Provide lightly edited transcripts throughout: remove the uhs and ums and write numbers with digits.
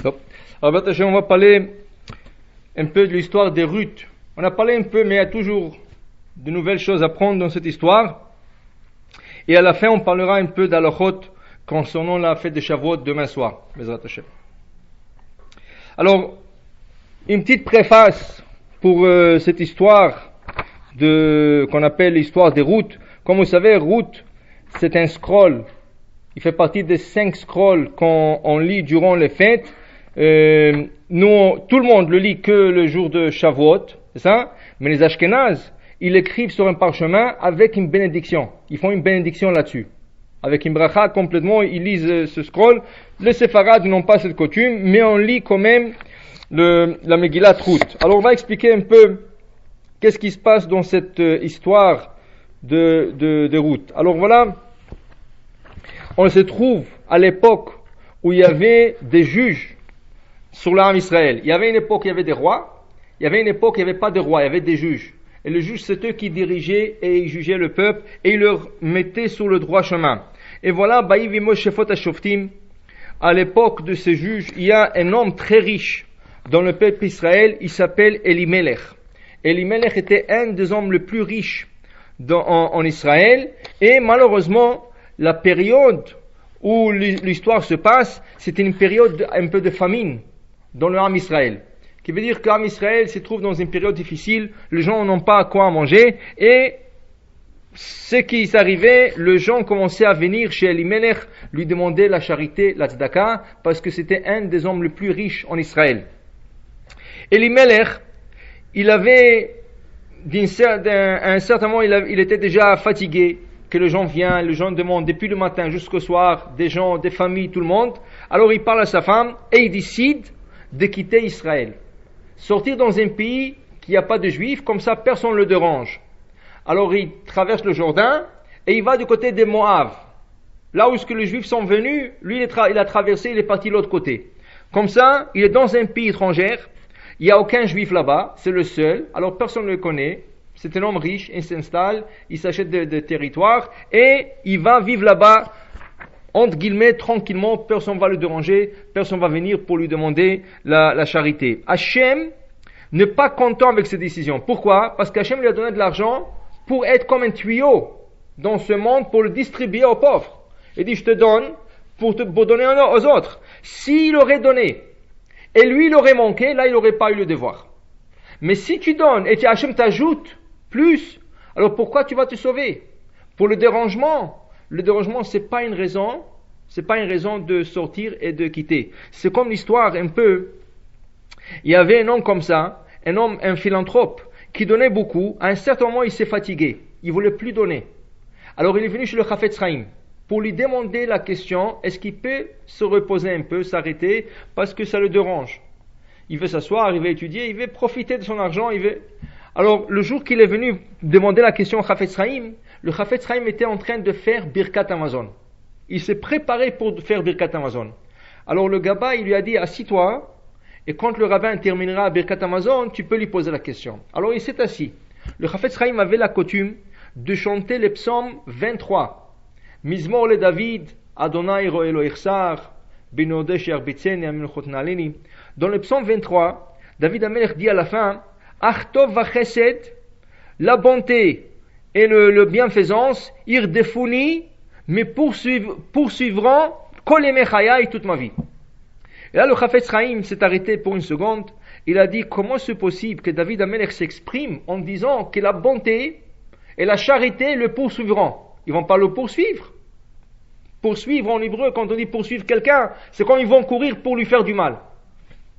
Donc, alors, on va parler un peu de l'histoire des Ruth. On a parlé un peu, mais il y a toujours de nouvelles choses à prendre dans cette histoire. Et à la fin, on parlera un peu d'Halachot concernant la fête de Shavuot demain soir. Alors, une petite préface pour cette histoire qu'on appelle l'histoire des Ruth. Comme vous savez, Ruth, c'est un scroll. Il fait partie des 5 scrolls qu'on lit durant les fêtes. Nous, tout le monde le lit que le jour de Shavuot, c'est ça? Mais les Ashkénazes, ils l'écrivent sur un parchemin avec une bénédiction. Ils font une bénédiction là-dessus. Avec une bracha complètement, ils lisent ce scroll. Les Séfarades n'ont pas cette coutume, mais on lit quand même la Megillat Ruth. Alors on va expliquer un peu qu'est-ce qui se passe dans cette histoire de Ruth. Alors voilà, on se trouve à l'époque où il y avait des juges sur l'âme Israël. Il y avait une époque où il y avait des rois, il y avait une époque où il n'y avait pas de rois, il y avait des juges. Et les juges, c'est eux qui dirigeaient et ils jugeaient le peuple et ils leur mettaient sur le droit chemin. Et voilà, à l'époque de ces juges, il y a un homme très riche dans le peuple d'Israël, il s'appelle Elimelech. Elimelech était un des hommes les plus riches en Israël, et malheureusement, la période où l'histoire se passe, c'était une période un peu de famine dans le Ham Israël. Qui veut dire que l'Am Israël se trouve dans une période difficile, les gens n'ont pas quoi manger, et ce qui s'arrivait, les gens commençaient à venir chez Elimelech, lui demander la charité, la tzedaka, parce que c'était un des hommes les plus riches en Israël. Elimelech, il avait, à un certain moment, il était déjà fatigué, que les gens viennent, les gens demandent depuis le matin jusqu'au soir, des gens, des familles, tout le monde. Alors il parle à sa femme, et il décide de quitter Israël. Sortir dans un pays qui n'a pas de juifs, comme ça personne ne le dérange. Alors il traverse le Jourdain et il va du côté des Moab. Là où les juifs sont venus, lui il a traversé, il est parti de l'autre côté. Comme ça, il est dans un pays étranger, il n'y a aucun juif là-bas, c'est le seul, alors personne ne le connaît. C'est un homme riche, il s'installe, il s'achète des territoires et il va vivre là-bas, entre guillemets, tranquillement, personne ne va le déranger, personne ne va venir pour lui demander la charité. Hachem n'est pas content avec cette décision. Pourquoi? Parce qu'Hachem lui a donné de l'argent pour être comme un tuyau dans ce monde, pour le distribuer aux pauvres. Il dit, je te donne pour donner aux autres. S'il aurait donné, et lui il aurait manqué, là il n'aurait pas eu le devoir. Mais si tu donnes, et Hachem t'ajoute plus, alors pourquoi tu vas te sauver? Pour le dérangement, c'est pas une raison de sortir et de quitter. C'est comme l'histoire un peu, il y avait un homme comme ça, un philanthrope, qui donnait beaucoup. À un certain moment, il s'est fatigué. Il voulait plus donner. Alors, il est venu chez le Chafetz Chaim pour lui demander la question, est-ce qu'il peut se reposer un peu, s'arrêter, parce que ça le dérange. Il veut s'asseoir, il veut étudier, il veut profiter de son argent, Alors, le jour qu'il est venu demander la question au Chafetz Chaim, le Chafetz Chaim était en train de faire Birkat Hamazon. Il s'est préparé pour faire Birkat Hamazon. Alors, le Gaba, il lui a dit, assis-toi, et quand le rabbin terminera Birkat Hamazon, tu peux lui poser la question. Alors il s'est assis. Le Chafetz Chaim avait la coutume de chanter les psaumes 23. Mizmor le David, Adonai ro'elo ichsar, binodesh yarbitzeni aminuchot nalini. Dans le psaume 23, David Amelech dit à la fin, Achtov vachesed, la bonté et le bienfaisance, irdefuni, me poursuivront kol yemei chayai toute ma vie. Et là, le Chafetz Chaim s'est arrêté pour une seconde. Il a dit, comment c'est possible que David Amelech s'exprime en disant que la bonté et la charité le poursuivront? Ils vont pas le poursuivre. Poursuivre en hébreu, quand on dit poursuivre quelqu'un, c'est quand ils vont courir pour lui faire du mal.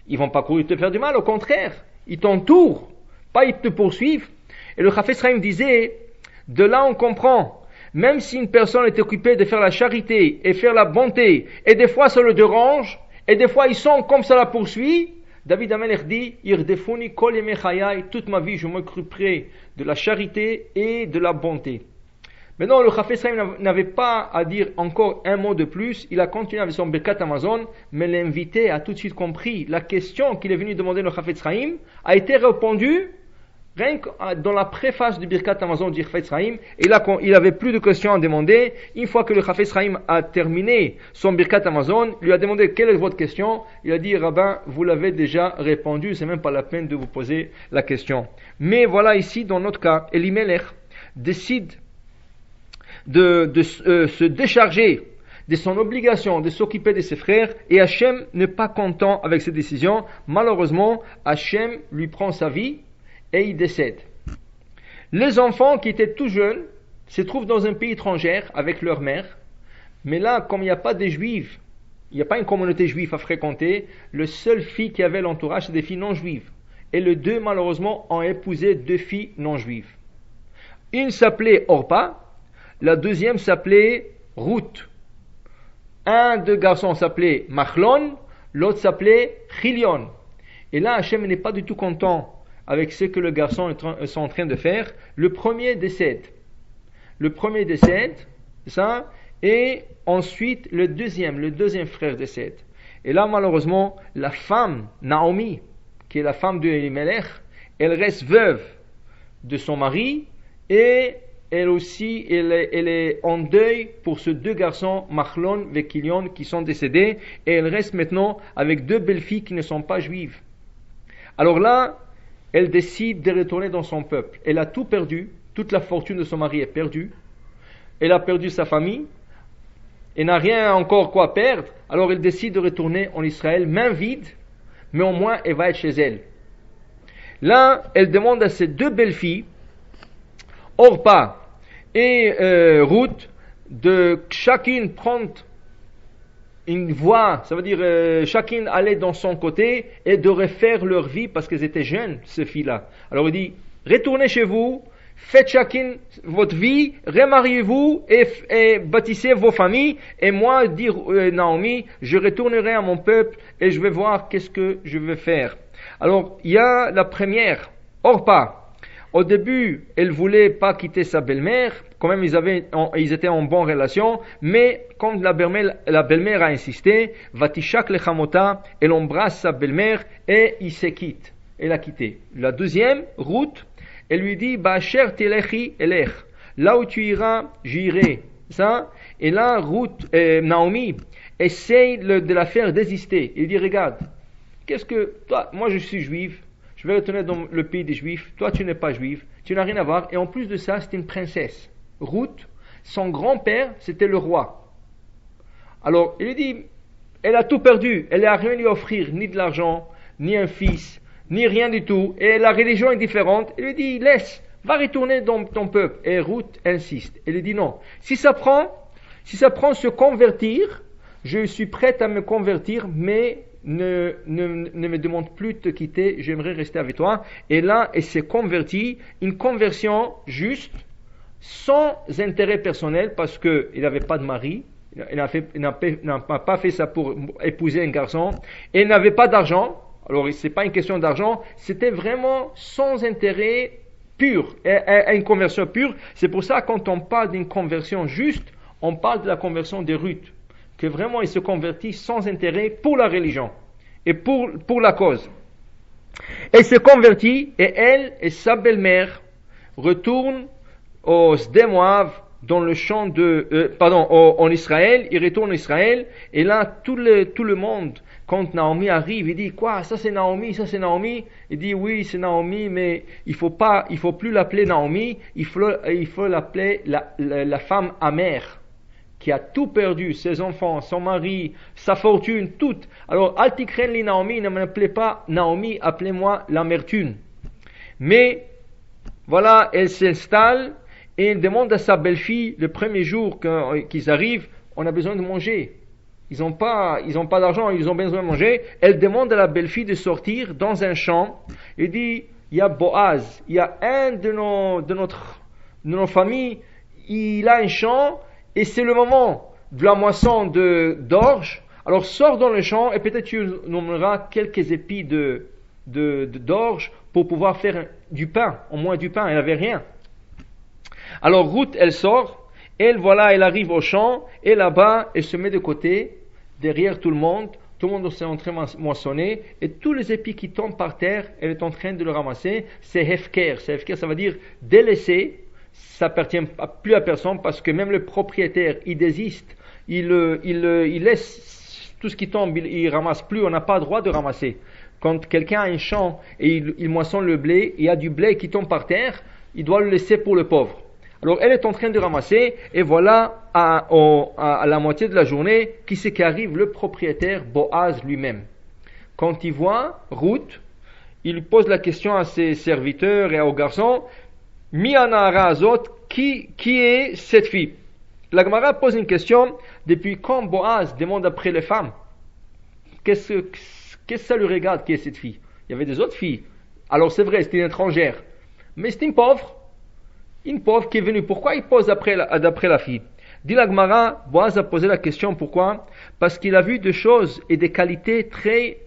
Ils vont pas courir te faire du mal, au contraire. Ils t'entourent, pas ils te poursuivent. Et le Chafetz Chaim disait, de là on comprend, même si une personne est occupée de faire la charité et faire la bonté, et des fois ça le dérange, et des fois ils sont comme ça la poursuit, David Amelech dit, Irdefuni kol yemei chayai, toute ma vie je m'occuperai de la charité et de la bonté. Maintenant le Chafetz Chaim n'avait pas à dire encore un mot de plus, il a continué avec son Birkat Hamazon, mais l'invité a tout de suite compris, la question qu'il est venu demander le Chafetz Chaim a été répondue Rien que dans la préface du Birkat Hamazon du Chafetz Chaim, et là, il avait plus de questions à demander. Une fois que le Chafetz Chaim a terminé son Birkat Hamazon, lui a demandé quelle est votre question. Il a dit, Rabbin, vous l'avez déjà répondu, c'est même pas la peine de vous poser la question. Mais voilà ici, dans notre cas, Elimelech décide de se décharger de son obligation de s'occuper de ses frères, et Hachem n'est pas content avec cette décision. Malheureusement, Hachem lui prend sa vie et il décède. Les enfants qui étaient tout jeunes se trouvent dans un pays étranger avec leur mère, mais là, comme il n'y a pas de juifs, il n'y a pas une communauté juive à fréquenter, le seul fille qui avait l'entourage, c'est des filles non juives. Et les deux, malheureusement, ont épousé deux filles non juives. Une s'appelait Orpa, la deuxième s'appelait Ruth. Un des garçons s'appelait Machlon, l'autre s'appelait Chilion. Et là, Hachem n'est pas du tout content avec ce que les garçons sont en train de faire. Le premier décède. Ça, et ensuite le deuxième frère décède. Et là, malheureusement, la femme, Naomi, qui est la femme de Elimelech, elle reste veuve de son mari, et elle aussi, elle est en deuil pour ces deux garçons, Machlon et Chilion, qui sont décédés, et elle reste maintenant avec deux belles filles qui ne sont pas juives. Alors là, elle décide de retourner dans son peuple. Elle a tout perdu, toute la fortune de son mari est perdue, elle a perdu sa famille, elle n'a rien encore quoi perdre, alors elle décide de retourner en Israël, main vide, mais au moins elle va être chez elle. Là, elle demande à ses deux belles filles, Orpa et Ruth, de chacune prendre une voie, ça veut dire chacune aller dans son côté et de refaire leur vie parce qu'elles étaient jeunes, ces filles-là. Alors il dit, retournez chez vous, faites chacune votre vie, remariez-vous et bâtissez vos familles. Et moi, dit Naomi, je retournerai à mon peuple et je vais voir qu'est-ce que je vais faire. Alors il y a la première, Orpa. Au début, elle voulait pas quitter sa belle-mère, quand même ils étaient en bonne relation, mais quand la belle-mère a insisté, Vatishak lechamota, elle embrasse sa belle-mère et il se quitte. Elle a quitté. La deuxième, Ruth, elle lui dit, Ba'asher telechi elech, là où tu iras, j'irai. Ça, et là, Naomi essaye de la faire désister. Il dit, regarde, toi, moi je suis juive, je vais retourner dans le pays des Juifs, toi tu n'es pas juif, tu n'as rien à voir, et en plus de ça, c'est une princesse. Ruth, son grand-père, c'était le roi. Alors, il lui dit, elle a tout perdu, elle n'a rien à lui offrir, ni de l'argent, ni un fils, ni rien du tout, et la religion est différente. Il lui dit, laisse, va retourner dans ton peuple. Et Ruth insiste. Elle lui dit, non, si ça prend se convertir, je suis prête à me convertir, mais ne me demande plus de te quitter, j'aimerais rester avec toi. Et là, elle s'est convertie, une conversion juste, sans intérêt personnel, parce qu'il n'avait pas de mari, il n'a pas fait ça pour épouser un garçon, et il n'avait pas d'argent. Alors, ce n'est pas une question d'argent, c'était vraiment sans intérêt pur, une conversion pure. C'est pour ça, quand on parle d'une conversion juste, on parle de la conversion de Ruth, que vraiment il se convertit sans intérêt pour la religion et pour la cause. Elle se convertit et elle et sa belle-mère retournent au Sde Moav, dans le champ en Israël. Ils retournent en Israël et là tout le monde, quand Naomi arrive, il dit quoi, ça c'est Naomi. Il dit oui c'est Naomi, mais il faut plus l'appeler Naomi, il faut l'appeler la femme amère, qui a tout perdu, ses enfants, son mari, sa fortune, tout. Alors, Altikren li Naomi, ne m'appelez pas Naomi, appelez-moi l'amertume. Mais, voilà, elle s'installe et elle demande à sa belle-fille, le premier jour qu'ils arrivent, on a besoin de manger. Ils n'ont pas d'argent, ils ont besoin de manger. Elle demande à la belle-fille de sortir dans un champ. Elle dit, il y a Boaz, il y a un de nos familles, il a un champ, et c'est le moment de la moisson d'orge. Alors sors dans le champ et peut-être tu nous donneras quelques épis d'orge pour pouvoir faire du pain, au moins du pain. Elle n'avait rien. Alors Ruth, elle sort, elle arrive au champ, et là-bas, elle se met de côté, derrière tout le monde, tout le monde est en train de moissonner, et tous les épis qui tombent par terre, elle est en train de le ramasser. C'est hefker. C'est hefker, ça veut dire délaissé. Ça appartient plus à personne parce que même le propriétaire, il désiste, il laisse tout ce qui tombe, il ramasse plus. On n'a pas le droit de ramasser. Quand quelqu'un a un champ et il moissonne le blé, il y a du blé qui tombe par terre, il doit le laisser pour le pauvre. Alors elle est en train de ramasser, et voilà à la moitié de la journée, qui c'est qui arrive? Le propriétaire, Boaz lui-même. Quand il voit Ruth, il pose la question à ses serviteurs et aux garçons, Mi anahara azot, qui est cette fille? La Gemara pose une question, depuis quand Boaz demande après les femmes? Qu'est-ce que ça lui regarde, qui est cette fille? Il y avait des autres filles. Alors c'est vrai, c'était une étrangère. Mais c'est une pauvre qui est venue. Pourquoi il pose d'après la fille? Dit la Gemara, Boaz a posé la question, pourquoi? Parce qu'il a vu des choses et des qualités très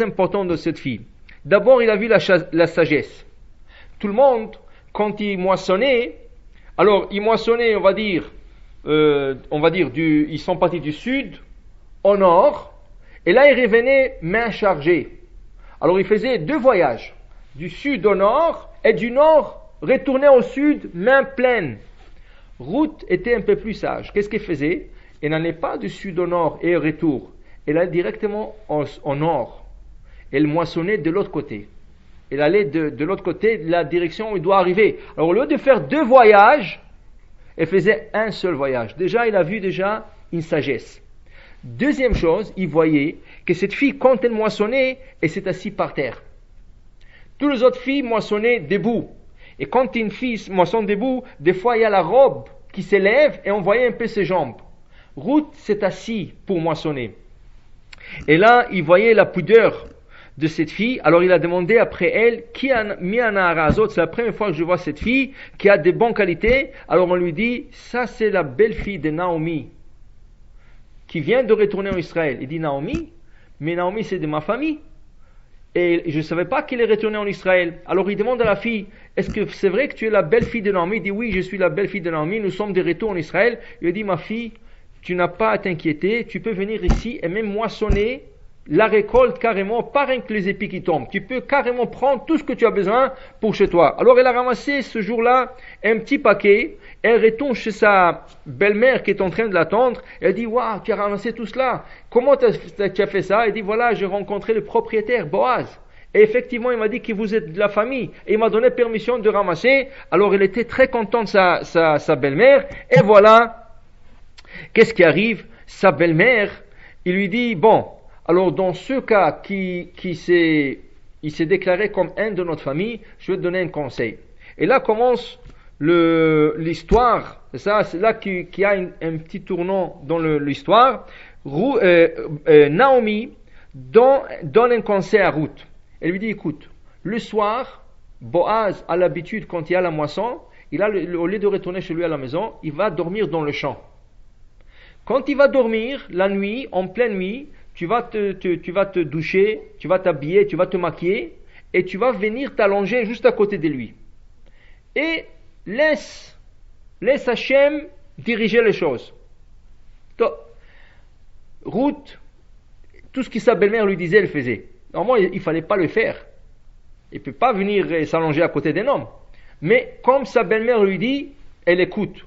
importantes de cette fille. D'abord, il a vu la sagesse. Tout le monde, quand il moissonnait, alors il moissonnait, on va dire, ils sont partis du sud au nord, et là ils revenaient main chargée. Alors ils faisaient 2 voyages, du sud au nord, et du nord retourner au sud, main pleine. Ruth était un peu plus sage. Qu'est-ce qu'elle faisait? Elle n'allait pas du sud au nord et au retour. Elle allait directement au nord. Elle moissonnait de l'autre côté. Elle allait de l'autre côté, de la direction où il doit arriver. Alors au lieu de faire 2 voyages, elle faisait un seul voyage. Déjà, il a vu une sagesse. Deuxième chose, il voyait que cette fille, quand elle moissonnait, elle s'est assise par terre. Toutes les autres filles moissonnaient debout. Et quand une fille moissonne debout, des fois il y a la robe qui s'élève et on voyait un peu ses jambes. Ruth s'est assise pour moissonner. Et là, il voyait la pudeur de cette fille. Alors il a demandé après elle, qui a mis un arazot? C'est la première fois que je vois cette fille qui a de bonnes qualités. Alors on lui dit, ça c'est la belle-fille de Naomi, qui vient de retourner en Israël. Il dit, Naomi? Mais Naomi c'est de ma famille. Et je ne savais pas qu'il est retourné en Israël. Alors il demande à la fille, est-ce que c'est vrai que tu es la belle-fille de Naomi? Il dit, oui, je suis la belle-fille de Naomi, nous sommes de retour en Israël. Il dit, ma fille, tu n'as pas à t'inquiéter, tu peux venir ici et même moissonner la récolte carrément, pas rien que les épis qui tombent. Tu peux carrément prendre tout ce que tu as besoin pour chez toi. Alors elle a ramassé ce jour-là un petit paquet, elle retourne chez sa belle-mère qui est en train de l'attendre. Elle dit, waouh, tu as ramassé tout cela, comment tu as fait ça? Elle dit, voilà, j'ai rencontré le propriétaire Boaz. Et effectivement, il m'a dit que vous êtes de la famille. Et il m'a donné permission de ramasser. Alors elle était très contente, sa belle-mère. Et voilà, qu'est-ce qui arrive? Sa belle-mère, il lui dit, bon, alors dans ce cas il s'est déclaré comme un de notre famille, je vais te donner un conseil. Et là commence l'histoire, c'est là qu'il y a un petit tournant dans l'histoire. Naomi donne un conseil à Ruth. Elle lui dit, écoute, le soir, Boaz a l'habitude, quand il y a la moisson, au lieu de retourner chez lui à la maison, il va dormir dans le champ. Quand il va dormir, la nuit, en pleine nuit, tu vas te doucher, tu vas t'habiller, tu vas te maquiller, et tu vas venir t'allonger juste à côté de lui. Et laisse Hachem diriger les choses. Ruth, tout ce que sa belle-mère lui disait, elle faisait. Normalement, il ne fallait pas le faire. Il ne peut pas venir s'allonger à côté d'un homme. Mais comme sa belle-mère lui dit, elle écoute.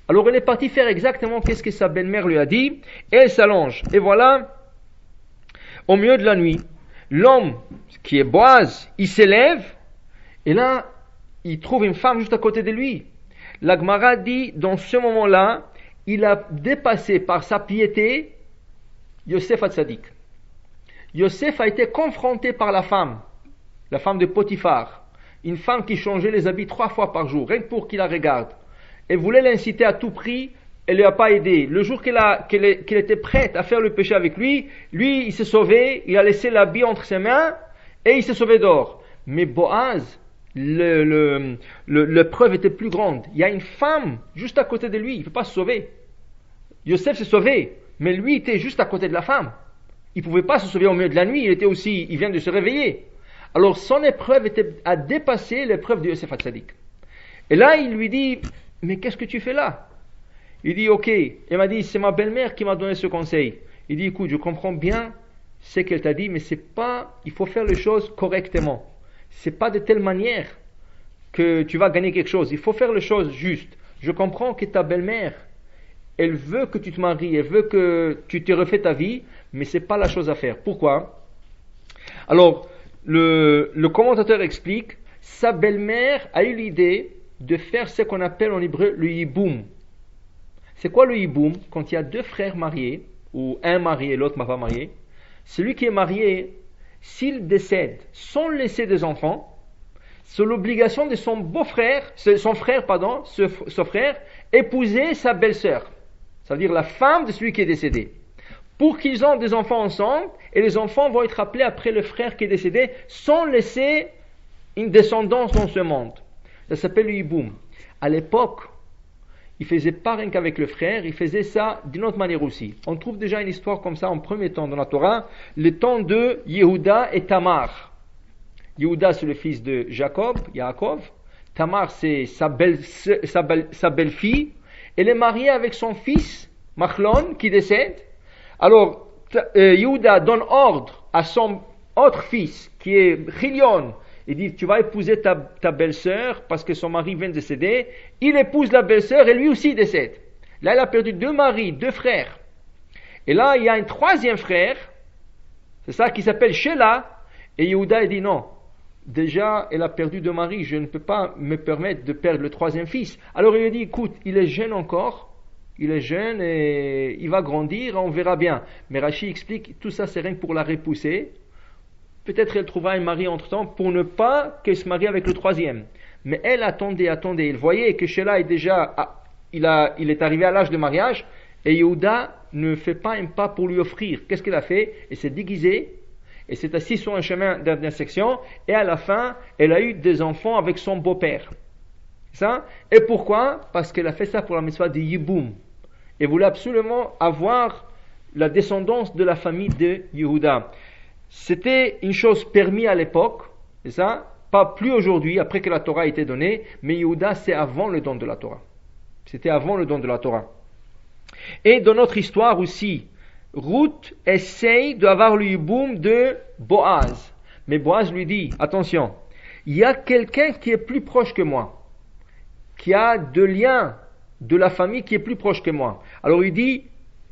Alors elle est partie faire exactement ce que sa belle-mère lui a dit, et elle s'allonge. Et voilà, au milieu de la nuit, l'homme qui est Boaz, il s'élève, et là, il trouve une femme juste à côté de lui. La Gemara dit, dans ce moment-là, il a dépassé par sa piété Yosef Hatzadik. Yosef a été confronté par la femme de Potiphar, une femme qui changeait les habits 3 fois par jour, rien que pour qu'il la regarde. Elle voulait l'inciter à tout prix, elle ne lui a pas aidé. Le jour qu'elle était prête à faire le péché avec lui, il s'est sauvé, il a laissé l'habit entre ses mains, et il s'est sauvé dehors. Mais Boaz, l'épreuve était plus grande. Il y a une femme juste à côté de lui, il ne peut pas se sauver. Yosef s'est sauvé, mais lui était juste à côté de la femme. Il ne pouvait pas se sauver au milieu de la nuit, il vient de se réveiller. Alors son épreuve a dépassé l'épreuve de Yosef Hatzadik. Et là, il lui dit, mais qu'est-ce que tu fais là? Il dit, ok. Elle m'a dit, c'est ma belle-mère qui m'a donné ce conseil. Il dit, écoute, je comprends bien ce qu'elle t'a dit, mais il faut faire les choses correctement. C'est pas de telle manière que tu vas gagner quelque chose. Il faut faire les choses justes. Je comprends que ta belle-mère, elle veut que tu te maries, elle veut que tu te refais ta vie, mais c'est pas la chose à faire. Pourquoi? Alors, le commentateur explique, sa belle-mère a eu l'idée de faire ce qu'on appelle en hébreu le yiboum. C'est quoi le yiboum? Quand il y a deux frères mariés, ou un marié et l'autre pas marié, celui qui est marié, s'il décède sans laisser des enfants, c'est l'obligation de son beau-frère, son frère, épouser sa belle-sœur. Ça veut dire la femme de celui qui est décédé. Pour qu'ils aient des enfants ensemble, et les enfants vont être appelés après le frère qui est décédé, sans laisser une descendance dans ce monde. Ça s'appelle le hiboum. À l'époque, il faisait pas rien qu'avec le frère, il faisait ça d'une autre manière aussi. On trouve déjà une histoire comme ça en premier temps dans la Torah, le temps de Yehuda et Tamar. Yehuda, c'est le fils de Yaakov. Tamar, c'est sa belle-fille. Elle est mariée avec son fils, Machlon, qui décède. Alors, Yehuda donne ordre à son autre fils, qui est Chilion. Il dit, tu vas épouser ta belle-sœur parce que son mari vient de décéder. Il épouse la belle-sœur et lui aussi décède. Là, il a perdu deux maris, deux frères. Et là, il y a un troisième frère, c'est ça qui s'appelle Shelah. Et Yehuda, il dit non. Déjà, elle a perdu deux maris, je ne peux pas me permettre de perdre le troisième fils. Alors il lui dit, écoute, il est jeune encore, il est jeune et il va grandir, on verra bien. Mais Rashi explique, tout ça c'est rien que pour la repousser. Peut-être elle trouvera un mari entre-temps pour ne pas qu'elle se marie avec le troisième. Mais elle attendait. Elle voyait que Shelah est déjà, il est arrivé à l'âge de mariage et Yehuda ne fait pas un pas pour lui offrir. Qu'est-ce qu'elle a fait? Elle s'est déguisée. Et s'est assise sur un chemin d'intersection, et à la fin, elle a eu des enfants avec son beau-père. Ça? Et pourquoi? Parce qu'elle a fait ça pour la mitzvah de Yiboum. Elle voulait absolument avoir la descendance de la famille de Yehuda. C'était une chose permise à l'époque, c'est ça? Pas plus aujourd'hui, après que la Torah a été donnée, mais Yehuda, c'est avant le don de la Torah. C'était avant le don de la Torah. Et dans notre histoire aussi, Ruth essaye d'avoir le hiboum de Boaz. Mais Boaz lui dit, attention, il y a quelqu'un qui est plus proche que moi, qui a de liens de la famille qui est plus proche que moi. Alors il dit,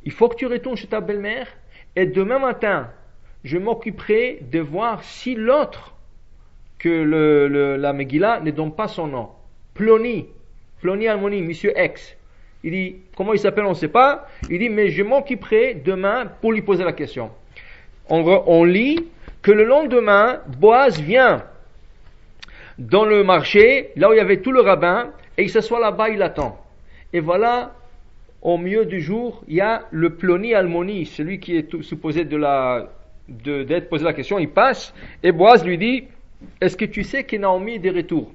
il faut que tu retournes chez ta belle-mère et demain matin, je m'occuperai de voir si l'autre que la Megillah ne donne pas son nom. Ploni Almoni, monsieur X. Il dit, comment il s'appelle, on ne sait pas. Il dit, mais je m'occuperai demain pour lui poser la question. On lit que le lendemain, Boaz vient dans le marché, là où il y avait tout le rabbin, et il s'assoit là-bas, il attend. Et voilà, au milieu du jour, il y a le Ploni Almoni, celui qui est supposé d'être posé la question, il passe, et Boaz lui dit, est-ce que tu sais que Naomi est de retour?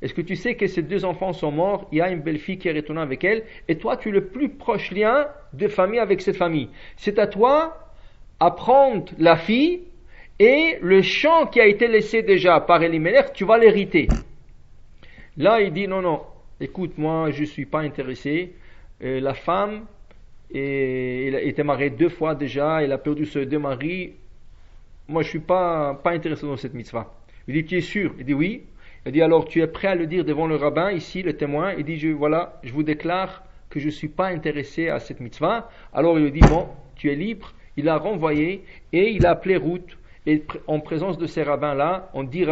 Est-ce que tu sais que ses deux enfants sont morts? Il y a une belle-fille qui est retournée avec elle. Et toi, tu es le plus proche lien de famille avec cette famille. C'est à toi à prendre la fille et le champ qui a été laissé déjà par Elimelech, tu vas l'hériter. Là, il dit non, écoute, moi, je ne suis pas intéressé. La femme était mariée 2 fois déjà. Elle a perdu ses 2 maris. Moi, je ne suis pas intéressé dans cette mitzvah. Il dit, tu es sûr? Il dit oui. Il dit alors tu es prêt à le dire devant le rabbin ici, le témoin? Il dit je vous déclare que je ne suis pas intéressé à cette mitzvah. Alors il lui dit bon, tu es libre. Il a renvoyé et il a appelé Ruth. Et en présence de ces rabbins-là, on dit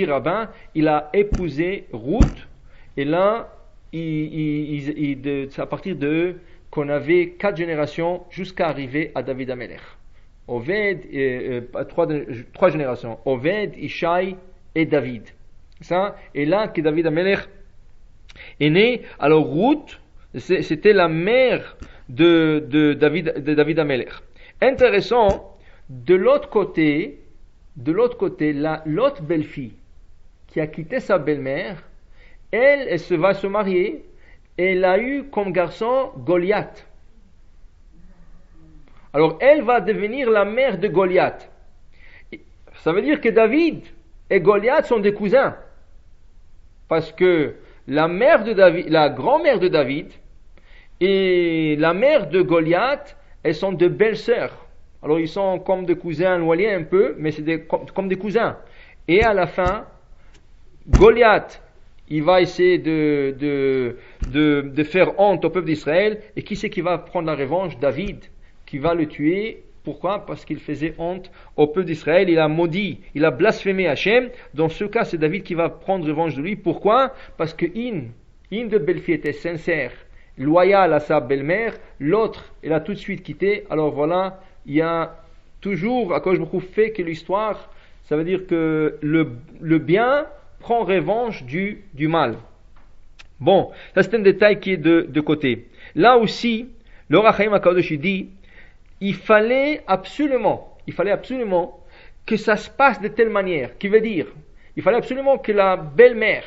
rabbin, il a épousé Ruth. Et là, c'est à partir de qu'on avait 4 générations jusqu'à arriver à David Amelech. Oved, 3 générations. Oved, Ishaï et David. Ça, et là que David Amelech est né. Alors Ruth, c'était la mère de David Amelech. Intéressant, de l'autre côté, l'autre belle-fille qui a quitté sa belle-mère, elle va se marier et elle a eu comme garçon Goliath. Alors elle va devenir la mère de Goliath. Ça veut dire que David et Goliath sont des cousins. Parce que la grand-mère de David et la mère de Goliath, elles sont de belles sœurs. Alors ils sont comme des cousins loyers un peu, mais c'est comme des cousins. Et à la fin, Goliath, il va essayer de faire honte au peuple d'Israël. Et qui c'est qui va prendre la revanche? David, qui va le tuer. Pourquoi? Parce qu'il faisait honte au peuple d'Israël. Il a maudit, il a blasphémé Hachem. Dans ce cas, c'est David qui va prendre revanche de lui. Pourquoi? Parce que une de belle-fille était sincère, loyale à sa belle-mère. L'autre, elle a tout de suite quitté. Alors voilà, il y a toujours, à cause de fait que l'histoire, ça veut dire que le bien prend revanche du mal. Bon, ça c'est un détail qui est de côté. Là aussi, le Ohr HaChaim HaKadosh dit, il fallait absolument que ça se passe de telle manière. Qui veut dire, il fallait absolument que la belle-mère,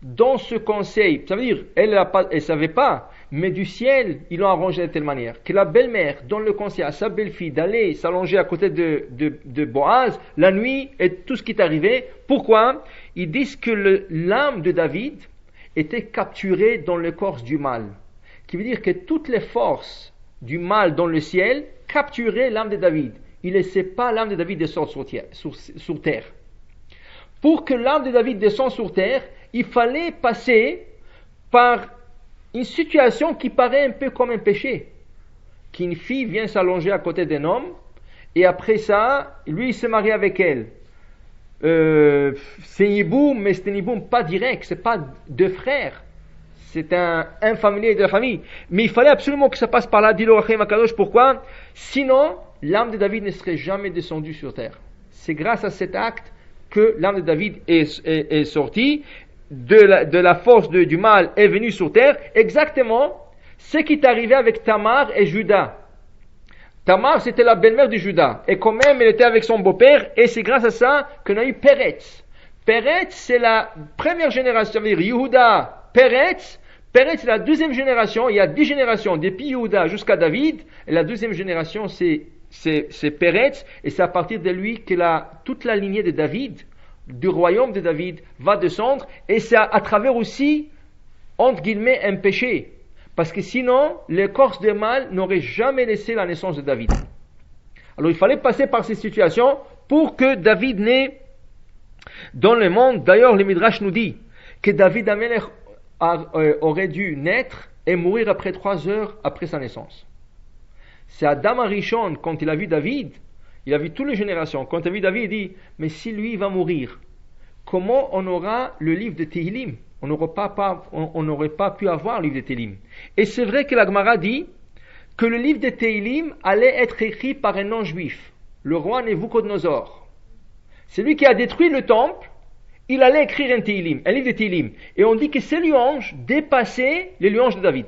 dans ce conseil, ça veut dire, elle savait pas, mais du ciel, ils l'ont arrangé de telle manière, que la belle-mère donne le conseil à sa belle-fille d'aller s'allonger à côté de Boaz, la nuit, et tout ce qui est arrivé. Pourquoi? Ils disent que l'âme de David était capturée dans l'écorce du mal. Qui veut dire que toutes les forces du mal dans le ciel capturaient l'âme de David. Il ne laissait pas l'âme de David descendre sur terre. Pour que l'âme de David descende sur terre, il fallait passer par une situation qui paraît un peu comme un péché. Qu'une fille vient s'allonger à côté d'un homme, et après ça, lui il se marie avec elle. C'est un hiboum, mais c'est un hiboum pas direct, c'est pas deux frères. C'est un familier de la famille. Mais il fallait absolument que ça passe par là, dit le Ohr HaChaim HaKadosh. Pourquoi? Sinon, l'âme de David ne serait jamais descendue sur terre. C'est grâce à cet acte que l'âme de David est sortie de la force du mal, est venue sur terre. Exactement ce qui est arrivé avec Tamar et Juda. Tamar, c'était la belle-mère de Juda. Et quand même, elle était avec son beau-père. Et c'est grâce à ça qu'on a eu Peretz. Peretz, c'est la première génération. Ça veut dire Yehuda, Peretz. Peretz, c'est la deuxième génération. Il y a 10 générations, depuis Yehuda jusqu'à David. Et la deuxième génération, c'est Peretz. Et c'est à partir de lui que toute la lignée de David, du royaume de David, va descendre. Et c'est à travers aussi, entre guillemets, un péché. Parce que sinon, l'écorce du mal n'aurait jamais laissé la naissance de David. Alors il fallait passer par ces situations pour que David naisse dans le monde. D'ailleurs, le Midrash nous dit que David Amelech aurait dû naître et mourir après 3 heures après sa naissance. C'est Adam Arishon, quand il a vu David, il a vu toutes les générations. Quand il a vu David, il dit, mais si lui va mourir, comment on aura le livre de Tehillim? On n'aurait pas pu avoir le livre de Tehillim. Et c'est vrai que la Gemara dit que le livre de Tehillim allait être écrit par un non-juif, le roi Nebuchadnezzar. C'est lui qui a détruit le temple, il allait écrire un livre de Tehillim. Et on dit que ces louanges dépassaient les louanges de David.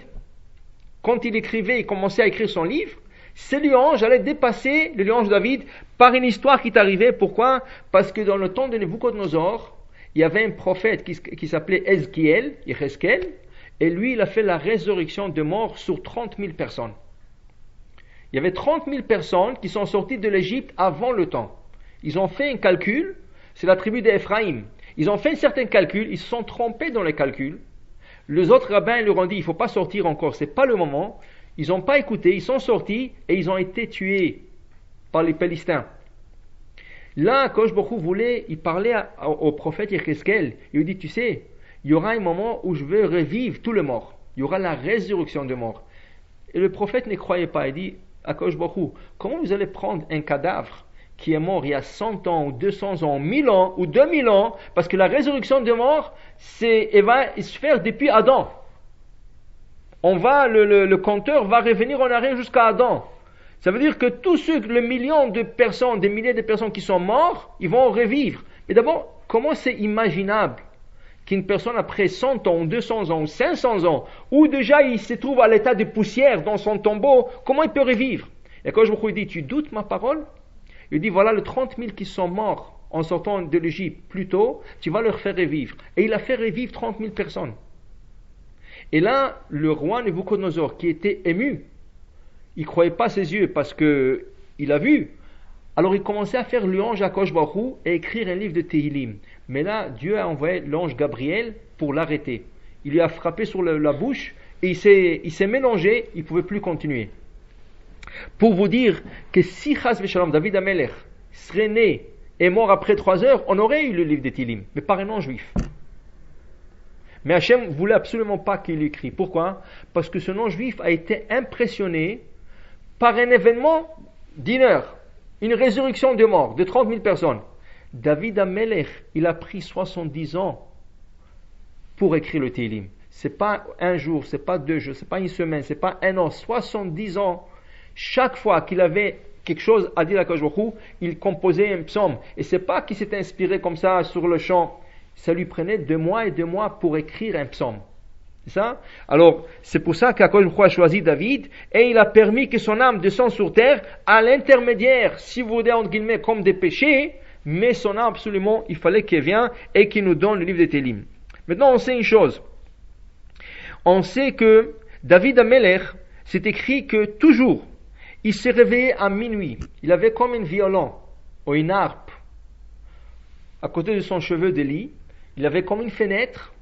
Quand il écrivait, il commençait à écrire son livre, ces louanges allaient dépasser les louanges de David par une histoire qui est arrivée. Pourquoi? Parce que dans le temps de Nebuchadnezzar, il y avait un prophète qui s'appelait Yecheskel, et lui, il a fait la résurrection de morts sur 30 000 personnes. Il y avait 30 000 personnes qui sont sorties de l'Égypte avant le temps. Ils ont fait un calcul, c'est la tribu d'Ephraïm. Ils ont fait un certain calcul, ils se sont trompés dans les calculs. Les autres rabbins leur ont dit, il ne faut pas sortir encore, ce n'est pas le moment. Ils n'ont pas écouté, ils sont sortis et ils ont été tués par les Palestiniens. Là, Akadosh Baruch Hu voulait, il parlait au prophète Yecheskel. Il lui dit, tu sais, il y aura un moment où je vais revivre tous les morts. Il y aura la résurrection des morts. Et le prophète ne croyait pas. Il dit, Akadosh Baruch Hu, comment vous allez prendre un cadavre qui est mort il y a 100 ans, ou 200 ans, 1000 ans, ou 2000 ans, parce que la résurrection des morts, elle va se faire depuis Adam. Le compteur va revenir en arrière jusqu'à Adam. Ça veut dire que tous ceux, le million de personnes, des milliers de personnes qui sont morts, ils vont revivre. Mais d'abord, comment c'est imaginable qu'une personne après 100 ans, 200 ans, 500 ans, ou déjà il se trouve à l'état de poussière dans son tombeau, comment il peut revivre? Et quand je vous dis, tu doutes ma parole? Il dit, voilà les 30 000 qui sont morts en sortant de l'Égypte plus tôt, tu vas leur faire revivre. Et il a fait revivre 30 000 personnes. Et là, le roi Nebuchadnezzar, qui était ému, il ne croyait pas ses yeux parce qu'il a vu. Alors il commençait à faire louange à Akadosh Baruch Hu et écrire un livre de Tehillim. Mais là, Dieu a envoyé l'ange Gabriel pour l'arrêter. Il lui a frappé sur la bouche et il s'est mélangé, il ne pouvait plus continuer. pour vous dire que si Chas v'Shalom, David Amelech, serait né et mort après 3 heures, on aurait eu le livre des Télim, mais par un non-juif. Mais Hachem voulait absolument pas qu'il l'écrit. Pourquoi? Parce que ce non-juif a été impressionné par un événement d'une heure, une résurrection de mort de 30 000 personnes. David Amelech, il a pris 70 ans pour écrire le Télim. C'est pas un jour, c'est pas 2 jours, c'est pas une semaine, c'est pas un an, 70 ans. Chaque fois qu'il avait quelque chose à dire à Kadosh Baruch Hu, il composait un psaume. Et c'est pas qu'il s'était inspiré comme ça sur le champ. Ça lui prenait 2 mois et 2 mois pour écrire un psaume. C'est ça? Alors, c'est pour ça qu'Akadosh Baruch Hu a choisi David et il a permis que son âme descende sur terre à l'intermédiaire, si vous voulez, entre guillemets, comme des péchés, mais son âme absolument, il fallait qu'elle vienne et qu'il nous donne le livre des Télim. Maintenant, on sait une chose. On sait que David Amelech, c'est écrit que toujours, il s'est réveillé à minuit. Il avait comme un violon ou une harpe à côté de son cheveu de lit. Il avait comme une fenêtre.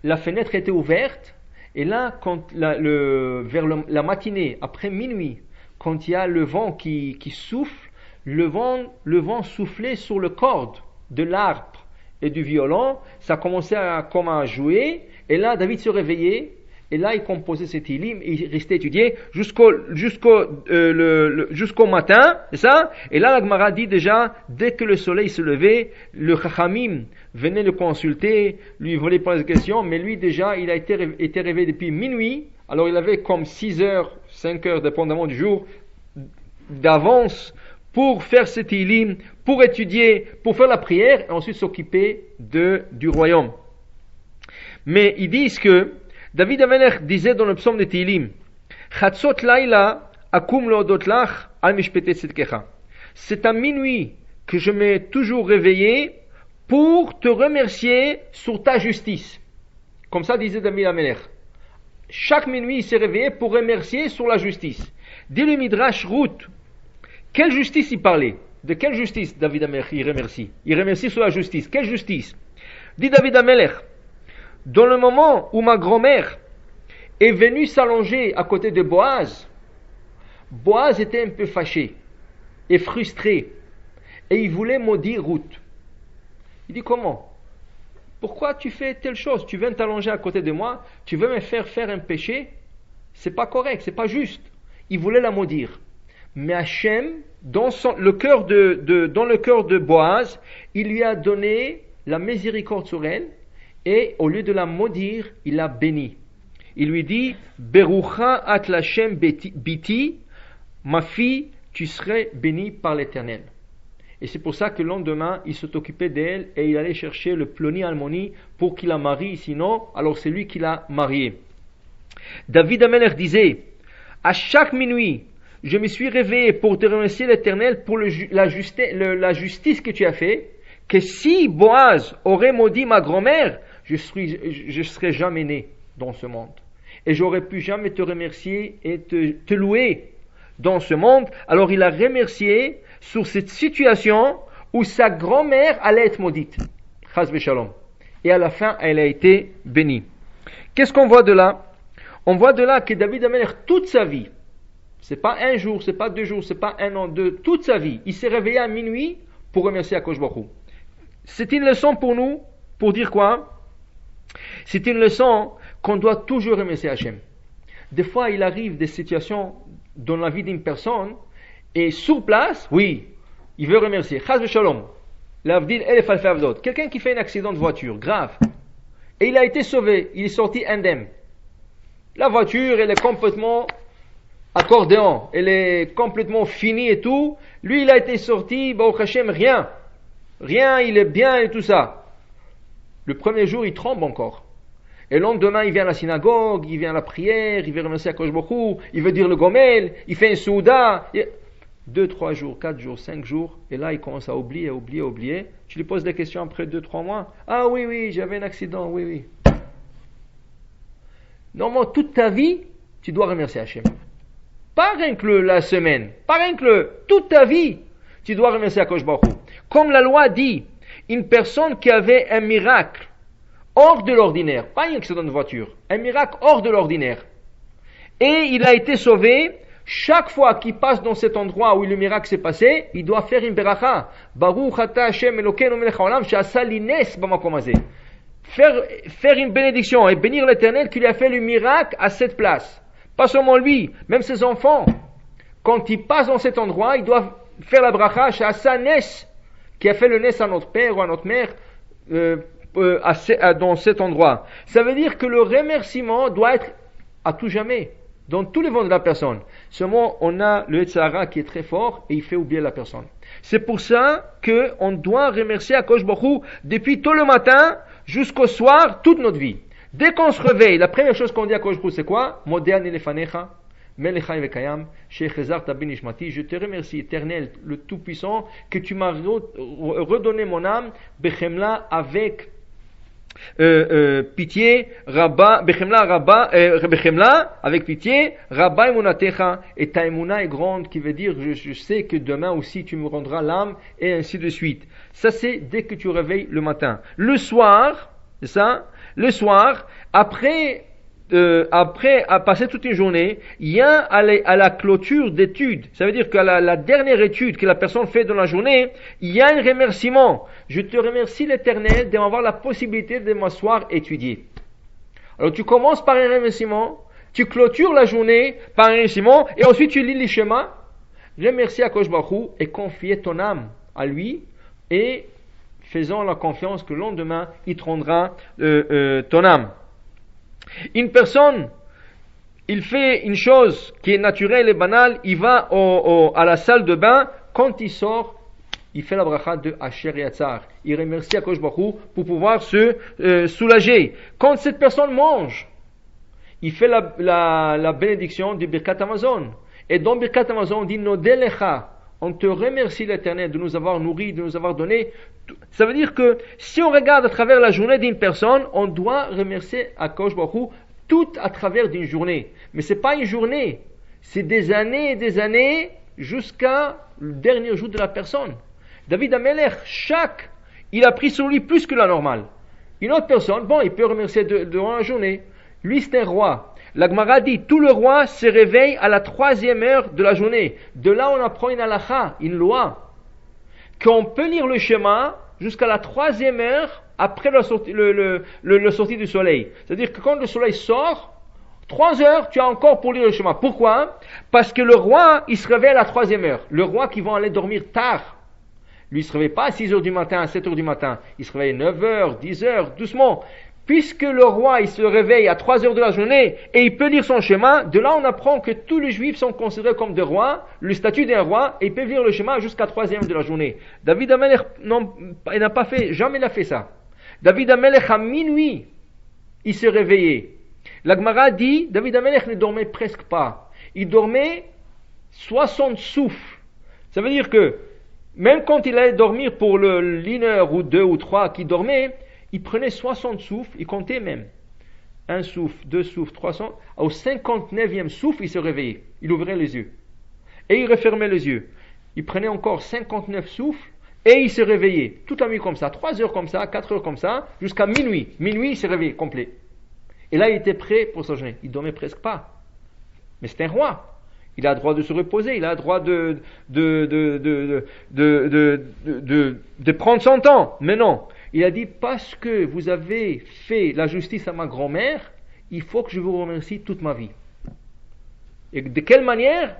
La fenêtre était ouverte. Et là, vers la matinée, après minuit, quand il y a le vent qui souffle, le vent soufflait sur le corde de l'harpe et du violon. Ça commençait à jouer. Et là, David se réveillait. Et là, il composait ses Télim et il restait étudié jusqu'au matin, c'est ça? Et là, la Gemara dit déjà, dès que le soleil se levait, le Chachamim venait le consulter, lui voulait poser des questions, mais lui déjà, il a été réveillé depuis minuit, alors il avait comme 6 heures, 5 heures, dépendamment du jour, d'avance pour faire ses Télim, pour étudier, pour faire la prière, et ensuite s'occuper du royaume. Mais ils disent que David Amelech disait dans le psaume de Télim, Chatzot laila akum leodot lach al mishpete tzedkecha. C'est à minuit que je m'ai toujours réveillé pour te remercier sur ta justice. Comme ça disait David Amelech. Chaque minuit il s'est réveillé pour remercier sur la justice. Dit le Midrash Ruth, quelle justice il parlait? De quelle justice David Amelech il remercie? Il remercie sur la justice. Quelle justice? Dit David Amelech, dans le moment où ma grand-mère est venue s'allonger à côté de Boaz, Boaz était un peu fâché et frustré et il voulait maudire Ruth. Il dit comment? Pourquoi tu fais telle chose? Tu viens t'allonger à côté de moi, tu veux me faire un péché? C'est pas correct, c'est pas juste. Il voulait la maudire. Mais Hachem, dans le cœur de Boaz, il lui a donné la miséricorde sur elle. Et au lieu de la maudire, il l'a bénie. Il lui dit, Berucha at Lashem biti, ma fille, tu serais bénie par l'Éternel. Et c'est pour ça que le lendemain, il s'est occupé d'elle et il allait chercher le Ploni Almoni pour qu'il la marie. Sinon, alors c'est lui qui l'a mariée. David Amelech disait, à chaque minuit, je me suis réveillé pour te remercier l'Éternel pour la justice que tu as fait, que si Boaz aurait maudit ma grand-mère, je serais jamais né dans ce monde. Et j'aurais pu jamais te remercier et te louer dans ce monde. Alors il a remercié sur cette situation où sa grand-mère allait être maudite. Chas v'shalom. Et à la fin, elle a été bénie. Qu'est-ce qu'on voit de là? On voit de là que David Amelech, toute sa vie, c'est pas un jour, c'est pas 2 jours, c'est pas un an, 2, toute sa vie, il s'est réveillé à minuit pour remercier Akadosh Baruch Hu. C'est une leçon pour nous, pour dire quoi? C'est une leçon qu'on doit toujours remercier Hachem. Des fois, il arrive des situations dans la vie d'une personne, et sur place, oui, il veut remercier. Chas v'shalom. L'avdil elef alf avdot. Quelqu'un qui fait un accident de voiture, grave. Et il a été sauvé, il est sorti indemne. La voiture, elle est complètement accordéon, elle est complètement finie et tout. Lui, il a été sorti, Baruch Hashem, rien, il est bien et tout ça. Le premier jour, il tremble encore. Et le lendemain, il vient à la synagogue, il vient à la prière, il veut remercier Akadosh Baruch Hu, il veut dire le gomel, il fait un souda. 2, 3 jours, 4 jours, 5 jours, et là, il commence à oublier. Tu lui poses des questions après 2, 3 mois. Ah oui, j'avais un accident, oui. Normalement, toute ta vie, tu dois remercier Hachem. Pas rien que la semaine, pas rien que toute ta vie, tu dois remercier Akadosh Baruch Hu. Comme la loi dit, une personne qui avait un miracle hors de l'ordinaire, pas un accident de voiture, un miracle hors de l'ordinaire, et il a été sauvé, chaque fois qu'il passe dans cet endroit où le miracle s'est passé, il doit faire une beracha. Baruch ata Hashem Elokeinu melech haolam she'asa li nes b'makom hazeh. Faire une bénédiction et bénir l'Éternel qui lui a fait le miracle à cette place. Pas seulement lui, même ses enfants. Quand ils passent dans cet endroit, ils doivent faire la bracha she'asa nes, qui a fait le nes à notre père ou à notre mère dans cet endroit. Ça veut dire que le remerciement doit être à tout jamais, dans tous les vents de la personne. Seulement, on a le Yetzer Hara qui est très fort et il fait oublier la personne. C'est pour ça qu'on doit remercier Akadosh Baruch Hu depuis tôt le matin jusqu'au soir, toute notre vie. Dès qu'on se réveille, la première chose qu'on dit à Akadosh Baruch Hu, c'est quoi? Modéani lefanecha, melechai vekayam, shechezar tabi nishmati. Je te remercie, Éternel, le Tout-Puissant, que tu m'as redonné mon âme, bechemla, avec pitié, Rabba, Bechemla, avec pitié, Rabba emunatecha, et ta emuna est grande, qui veut dire, je sais que demain aussi tu me rendras l'âme, et ainsi de suite. Ça c'est dès que tu réveilles le matin. Le soir, c'est ça? Le soir, après à passer toute une journée, il y a à la clôture d'études. Ça veut dire qu'à la dernière étude que la personne fait dans la journée, il y a un remerciement. Je te remercie l'Éternel de m'avoir la possibilité de m'asseoir et étudier. Alors tu commences par un remerciement, tu clôtures la journée par un remerciement, et ensuite tu lis les schémas. Remercie Akadosh Baruch Hu et confie ton âme à lui, et faisant la confiance que le lendemain, il te rendra ton âme. Une personne, il fait une chose qui est naturelle et banale, il va à la salle de bain, quand il sort, il fait la bracha de Asher Yatzar. Il remercie Akadosh Baruch Hu pour pouvoir se soulager. Quand cette personne mange, il fait la bénédiction du Birkat Hamazon. Et dans Birkat Hamazon, on dit Nodelecha. On te remercie l'Éternel de nous avoir nourris, de nous avoir donné. Ça veut dire que si on regarde à travers la journée d'une personne, on doit remercier Akadosh Baruch Hu tout à travers d'une journée. Mais c'est pas une journée, c'est des années et des années jusqu'à le dernier jour de la personne. David Amelech, il a pris sur lui plus que la normale. Une autre personne, il peut remercier durant la journée. Lui, c'est un roi. La Gemara dit, tout le roi se réveille à la 3e heure de la journée. De là, on apprend une halakha, une loi, qu'on peut lire le schéma jusqu'à la 3e heure après la sortie du soleil. C'est-à-dire que quand le soleil sort, 3 heures, tu as encore pour lire le schéma. Pourquoi? Parce que le roi, il se réveille à la 3e heure. Le roi qui va aller dormir tard, lui, il se réveille pas à 6 heures du matin, à 7 heures du matin. Il se réveille 9 heures, 10 heures, doucement. Puisque le roi, il se réveille à 3 heures de la journée et il peut lire son schéma, de là on apprend que tous les juifs sont considérés comme des rois, le statut d'un roi, et ils peuvent lire le schéma jusqu'à 3e de la journée. David Amelech, non, il n'a pas fait, jamais il a fait ça. David Amelech, à minuit, il s'est réveillé. La Gemara dit, David Amelech ne dormait presque pas. Il dormait 60 souffles. Ça veut dire que, même quand il allait dormir pour une heure ou 2 ou 3 qu'il dormait, il prenait 60 souffles, il comptait même. 1 souffle, 2 souffles, 300. Au 59e souffle, il se réveillait. Il ouvrait les yeux. Et il refermait les yeux. Il prenait encore 59 souffles et il se réveillait. Toute la nuit comme ça, 3 heures comme ça, 4 heures comme ça, jusqu'à minuit. Minuit, il se réveillait complet. Et là, il était prêt pour sa journée. Il dormait presque pas. Mais c'est un roi. Il a le droit de se reposer, il a le droit de prendre son temps. Mais non. Il a dit, parce que vous avez fait la justice à ma grand-mère, il faut que je vous remercie toute ma vie. Et de quelle manière?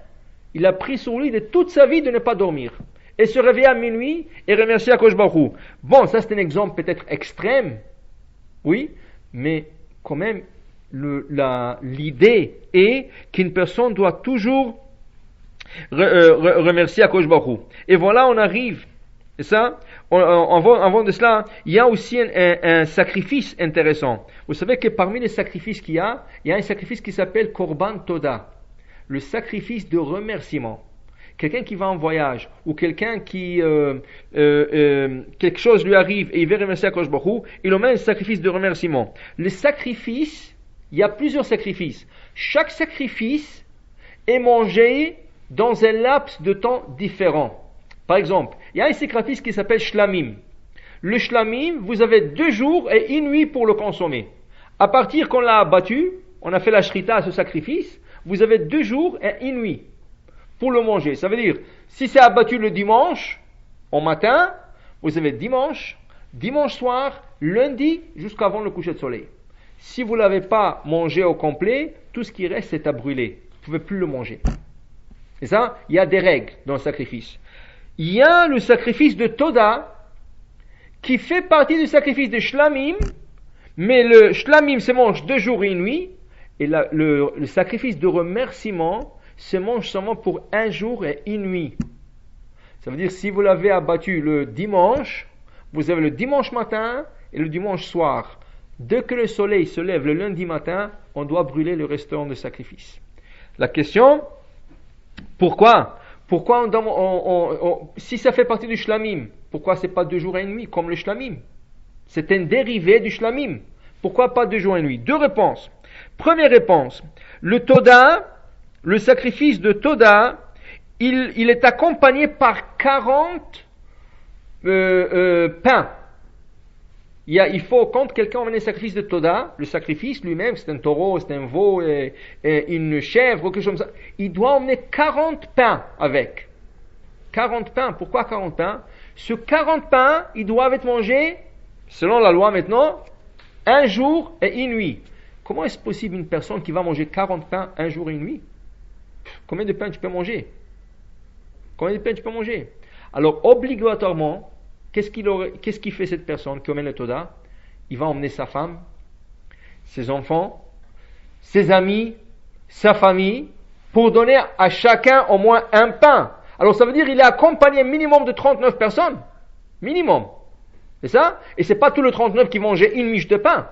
Il a pris sur lui de toute sa vie de ne pas dormir. Et se réveiller à minuit et remercier Akadosh Baruch Hu. Bon, ça c'est un exemple peut-être extrême. Oui, mais quand même, l'idée est qu'une personne doit toujours remercier Akadosh Baruch Hu. Et voilà, on arrive. Et ça, avant de cela, il y a aussi un sacrifice intéressant. Vous savez que parmi les sacrifices qu'il y a un sacrifice qui s'appelle Korban Toda, le sacrifice de remerciement. Quelqu'un qui va en voyage, ou quelqu'un qui quelque chose lui arrive et il veut remercier Akadosh Baruch Hu, il emmène un sacrifice de remerciement. Les sacrifices, il y a plusieurs sacrifices. Chaque sacrifice est mangé dans un laps de temps différent. Par exemple, il y a un sacrifice qui s'appelle Shlamim. Le Shlamim, vous avez 2 jours et 1 nuit pour le consommer. À partir qu'on l'a abattu, on a fait la shrita à ce sacrifice, vous avez 2 jours et 1 nuit. pour le manger. Ça veut dire, si c'est abattu le dimanche, au matin, vous avez dimanche soir, lundi, jusqu'avant le coucher de soleil. Si vous ne l'avez pas mangé au complet, tout ce qui reste, c'est à brûler. Vous ne pouvez plus le manger. Et ça, il y a des règles dans le sacrifice. Il y a le sacrifice de Toda, qui fait partie du sacrifice de Shlamim, mais le Shlamim se mange 2 jours et une nuit, et le sacrifice de remerciement se mange seulement pour 1 jour et une nuit. Ça veut dire, si vous l'avez abattu le dimanche, vous avez le dimanche matin et le dimanche soir. Dès que le soleil se lève le lundi matin, on doit brûler le restant de sacrifice. La question, pourquoi si ça fait partie du shlamim, pourquoi c'est pas 2 jours et une nuit comme le shlamim? C'est un dérivé du shlamim. Pourquoi pas 2 jours et une nuit? 2 réponses. Première réponse, le Toda, le sacrifice de Toda, il est accompagné par 40 pains. Il faut, quand quelqu'un emmène un sacrifice de Toda, le sacrifice lui-même, c'est un taureau, c'est un veau, une chèvre, quelque chose comme ça, il doit emmener 40 pains avec. 40 pains, pourquoi 40 pains? Ce 40 pains, ils doivent être mangés, selon la loi maintenant, 1 jour et une nuit. Comment est-ce possible une personne qui va manger 40 pains 1 jour et une nuit? Combien de pains tu peux manger? Alors, obligatoirement, qu'est-ce qu'il fait cette personne qui emmène le Toda? Il va emmener sa femme, ses enfants, ses amis, sa famille, pour donner à chacun au moins 1 pain. Alors ça veut dire qu'il est accompagné minimum de 39 personnes. Minimum. C'est ça? Et c'est pas tous les 39 qui mangeaient une miche de pain.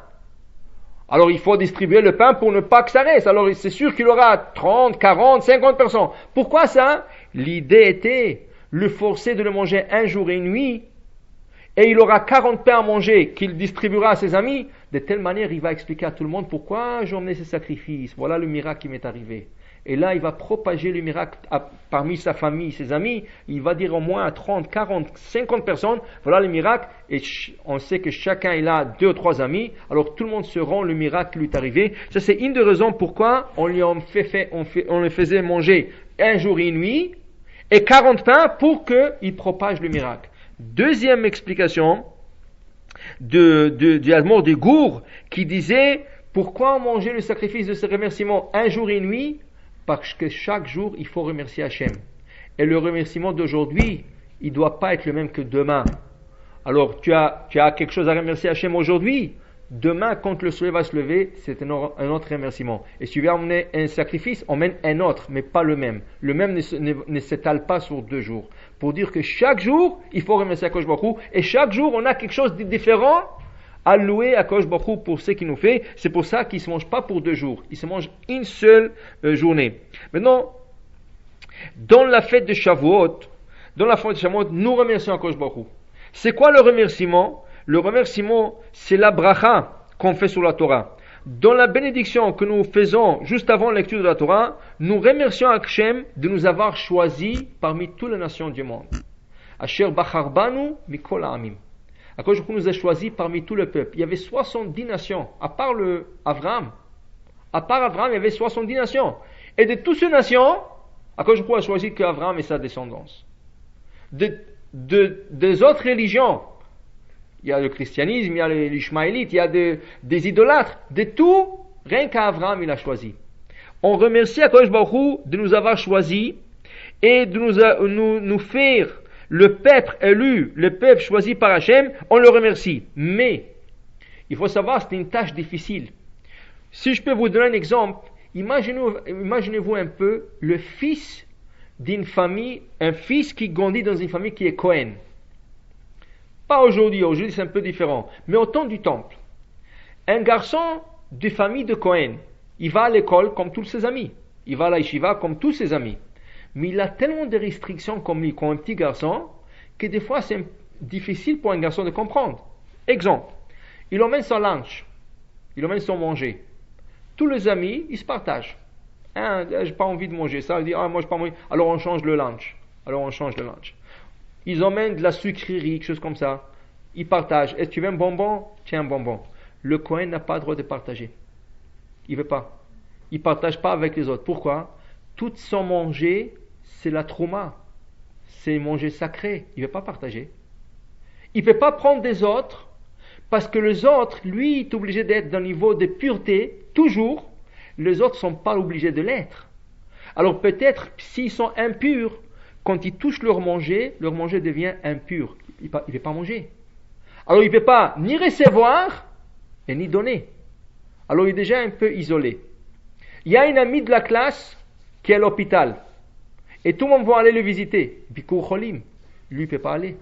Alors il faut distribuer le pain pour ne pas que ça reste. Alors c'est sûr qu'il aura 30, 40, 50 personnes. Pourquoi ça? L'idée était le forcer de le manger 1 jour et une nuit. Et il aura 40 pains à manger qu'il distribuera à ses amis. De telle manière, il va expliquer à tout le monde pourquoi j'ai emmené ce sacrifice. Voilà le miracle qui m'est arrivé. Et là, il va propager le miracle parmi sa famille, ses amis. Il va dire au moins à 30, 40, 50 personnes, voilà le miracle. Et on sait que chacun il a 2 ou 3 amis. Alors tout le monde se rend le miracle qui lui est arrivé. Ça, c'est une des raisons pourquoi on le faisait manger 1 jour et une nuit et 40 pains pour qu'il propage le miracle. Deuxième explication du Admor de Gour qui disait pourquoi manger le sacrifice de ce remerciement 1 jour et une nuit? Parce que chaque jour il faut remercier Hachem. Et le remerciement d'aujourd'hui, il ne doit pas être le même que demain. Alors tu as quelque chose à remercier Hachem aujourd'hui. Demain, quand le soleil va se lever, c'est un autre remerciement. Et si tu veux emmener un sacrifice, on mène un autre, mais pas le même. Le même ne s'étale pas sur 2 jours. Pour dire que chaque jour, il faut remercier Akadosh Baruch Hu, et chaque jour, on a quelque chose de différent à louer à Akadosh Baruch Hu pour ce qu'il nous fait. C'est pour ça qu'il ne se mange pas pour 2 jours. Il se mange une seule journée. Maintenant, dans la fête de Shavuot, nous remercions Akadosh Baruch Hu. C'est quoi le remerciement? Le remerciement, c'est la bracha qu'on fait sur la Torah. Dans la bénédiction que nous faisons juste avant la lecture de la Torah, nous remercions Hachem de nous avoir choisis parmi toutes les nations du monde. Asher bacharbanu mikol ha'amim. Akadosh Baruch Hu nous a choisis parmi tout le peuple. Il y avait 70 nations, à part Abraham. À part Abraham, il y avait 70 nations. Et de toutes ces nations, Akadosh Baruch Hu a choisi qu'Abraham et sa descendance. Des autres religions, il y a le christianisme, il y a l'ishmaélite, il y a des idolâtres, de tout, rien qu'Abraham il a choisi. On remercie Akadosh Baruch Hu de nous avoir choisis et de nous faire le peuple élu, le peuple choisi par Hachem, on le remercie. Mais, il faut savoir, c'est une tâche difficile. Si je peux vous donner un exemple, imaginez-vous un peu le fils d'une famille, un fils qui grandit dans une famille qui est Cohen. Pas aujourd'hui c'est un peu différent, mais au temps du temple. Un garçon de famille de Cohen, il va à l'école comme tous ses amis, il va à la yeshiva comme tous ses amis, mais il a tellement de restrictions comme un petit garçon, que des fois c'est difficile pour un garçon de comprendre. Exemple, il emmène son lunch, il emmène son manger, tous les amis, ils se partagent. J'ai pas envie de manger ça, il dit, moi j'ai pas envie, alors on change le lunch. Ils emmènent de la sucrerie, quelque chose comme ça. Ils partagent. Est-ce que tu veux un bonbon? Tiens un bonbon. Le Cohen n'a pas le droit de partager. Il ne veut pas. Il ne partage pas avec les autres. Pourquoi? Tout son manger, c'est la trauma, c'est manger sacré, il ne veut pas partager. Il ne peut pas prendre des autres, parce que les autres, lui, est obligé d'être d'un niveau de pureté, toujours, les autres ne sont pas obligés de l'être. Alors peut-être, s'ils sont impurs, quand ils touchent leur manger devient impur, il ne peut pas manger. Alors il ne peut pas ni recevoir, et ni donner. Alors il est déjà un peu isolé. Il y a une amie de la classe qui est à l'hôpital. Et tout le monde va aller le visiter. Bikur Cholim. Lui, il ne peut pas aller.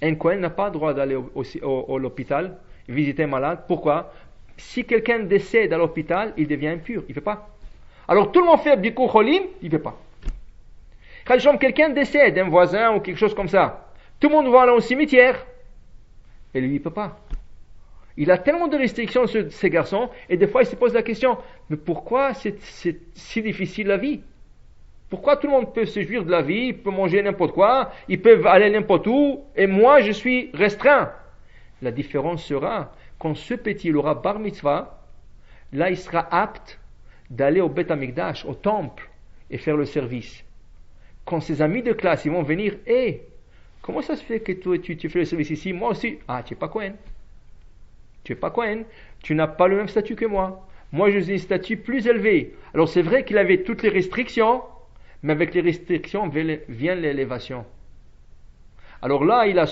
Un Kohen n'a pas le droit d'aller à l'hôpital, visiter un malade. Pourquoi? Si quelqu'un décède à l'hôpital, il devient impur. Il ne peut pas. Alors tout le monde fait Bikur Cholim, il ne peut pas. Quand quelqu'un décède, un voisin ou quelque chose comme ça, tout le monde va aller au cimetière. Et lui, il ne peut pas. Il a tellement de restrictions, ces garçons, et des fois il se pose la question, mais pourquoi c'est si difficile la vie? Pourquoi tout le monde peut se jouir de la vie, peut manger n'importe quoi, ils peuvent aller n'importe où, et moi je suis restreint? La différence sera, quand ce petit il aura bar mitzvah, là il sera apte d'aller au Beth Amikdash, au temple, et faire le service. Quand ses amis de classe ils vont venir, comment ça se fait que toi tu fais le service ici? Moi aussi. Ah, tu n'es pas Kohen. Tu n'es pas Kohen, tu n'as pas le même statut que moi. Moi, j'ai un statut plus élevé. Alors, c'est vrai qu'il avait toutes les restrictions, mais avec les restrictions vient l'élévation. Alors là, il a,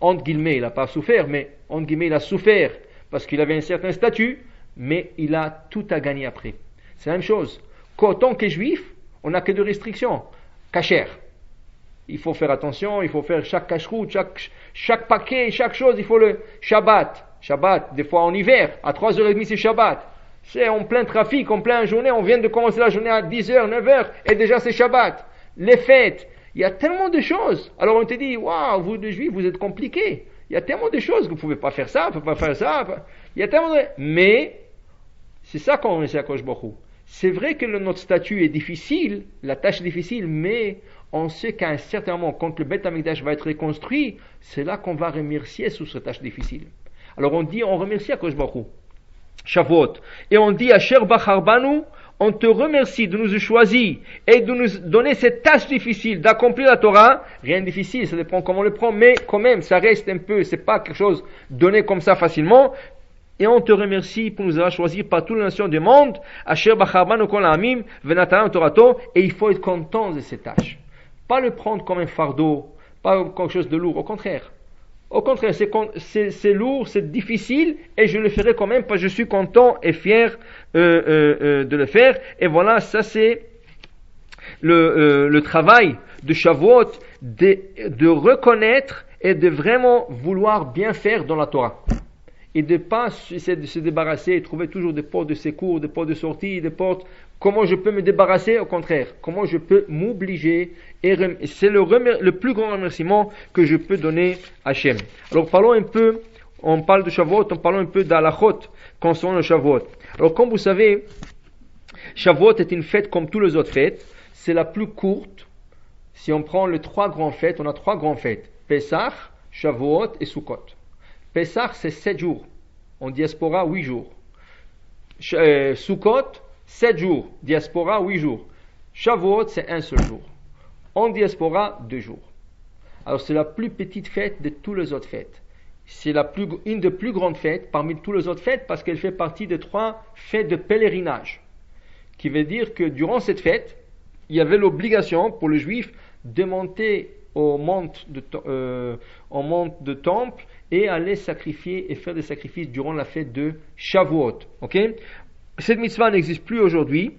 entre guillemets, il n'a pas souffert, mais entre guillemets, il a souffert parce qu'il avait un certain statut, mais il a tout à gagner après. C'est la même chose. Qu'en tant que juif, on n'a que deux restrictions. Kasher. Il faut faire attention, il faut faire chaque cacheroute, chaque paquet, chaque chose, il faut le Shabbat. Shabbat, des fois en hiver, à 3h30 c'est Shabbat. C'est en plein trafic, en pleine journée, on vient de commencer la journée à 10h, 9h, et déjà c'est Shabbat. Les fêtes, il y a tellement de choses. Alors on te dit, waouh, vous les juifs, vous êtes compliqués. Il y a tellement de choses, vous ne pouvez pas faire ça, vous ne pouvez pas faire ça. Il y a tellement de... Mais, c'est ça qu'on essaie à Kosh Baruch Hu. C'est vrai que notre statut est difficile, la tâche est difficile, mais on sait qu'à un certain moment, quand le Beth Amikdash va être reconstruit, c'est là qu'on va remercier sous cette tâche difficile. Alors on remercie à Kosh Baruch Hu, Shavuot, et on dit à Asher Bachar Banu, on te remercie de nous choisir et de nous donner cette tâche difficile d'accomplir la Torah. Rien de difficile, ça dépend comment on le prend, mais quand même, ça reste un peu, c'est pas quelque chose donné comme ça facilement. Et on te remercie pour nous avoir choisi par toutes les nations du monde, Asher Bachar Banu Kol Ha'amim, Venatan Torato, et il faut être content de cette tâche. Pas le prendre comme un fardeau, pas comme quelque chose de lourd, au contraire. Au contraire, c'est lourd, c'est difficile, et je le ferai quand même parce que je suis content et fier de le faire. Et voilà, ça c'est le travail de Shavuot, de reconnaître et de vraiment vouloir bien faire dans la Torah. Et de ne pas essayer de se débarrasser et trouver toujours des portes de secours, des portes de sortie, des portes... Comment je peux me débarrasser? Au contraire, comment je peux m'obliger? Et c'est le plus grand remerciement que je peux donner à Hachem. Alors parlons un peu, on parle de Shavuot, on parle un peu d'Halachot concernant le Shavuot. Alors comme vous savez, Shavuot est une fête comme toutes les autres fêtes. C'est la plus courte. Si on prend les trois grandes fêtes, on a trois grandes fêtes. Pesach, Shavuot et Sukkot. Pesach, c'est 7 jours. En diaspora, 8 jours. Sukkot, 7 jours. Diaspora, 8 jours. Shavuot, c'est un seul jour. En diaspora, 2 jours. Alors, c'est la plus petite fête de toutes les autres fêtes. C'est une des plus grandes fêtes parmi toutes les autres fêtes parce qu'elle fait partie des 3 fêtes de pèlerinage. Qui veut dire que durant cette fête, il y avait l'obligation pour le juif de monter au mont de temple et aller sacrifier et faire des sacrifices durant la fête de Shavuot. Okay? Cette mitzvah n'existe plus aujourd'hui,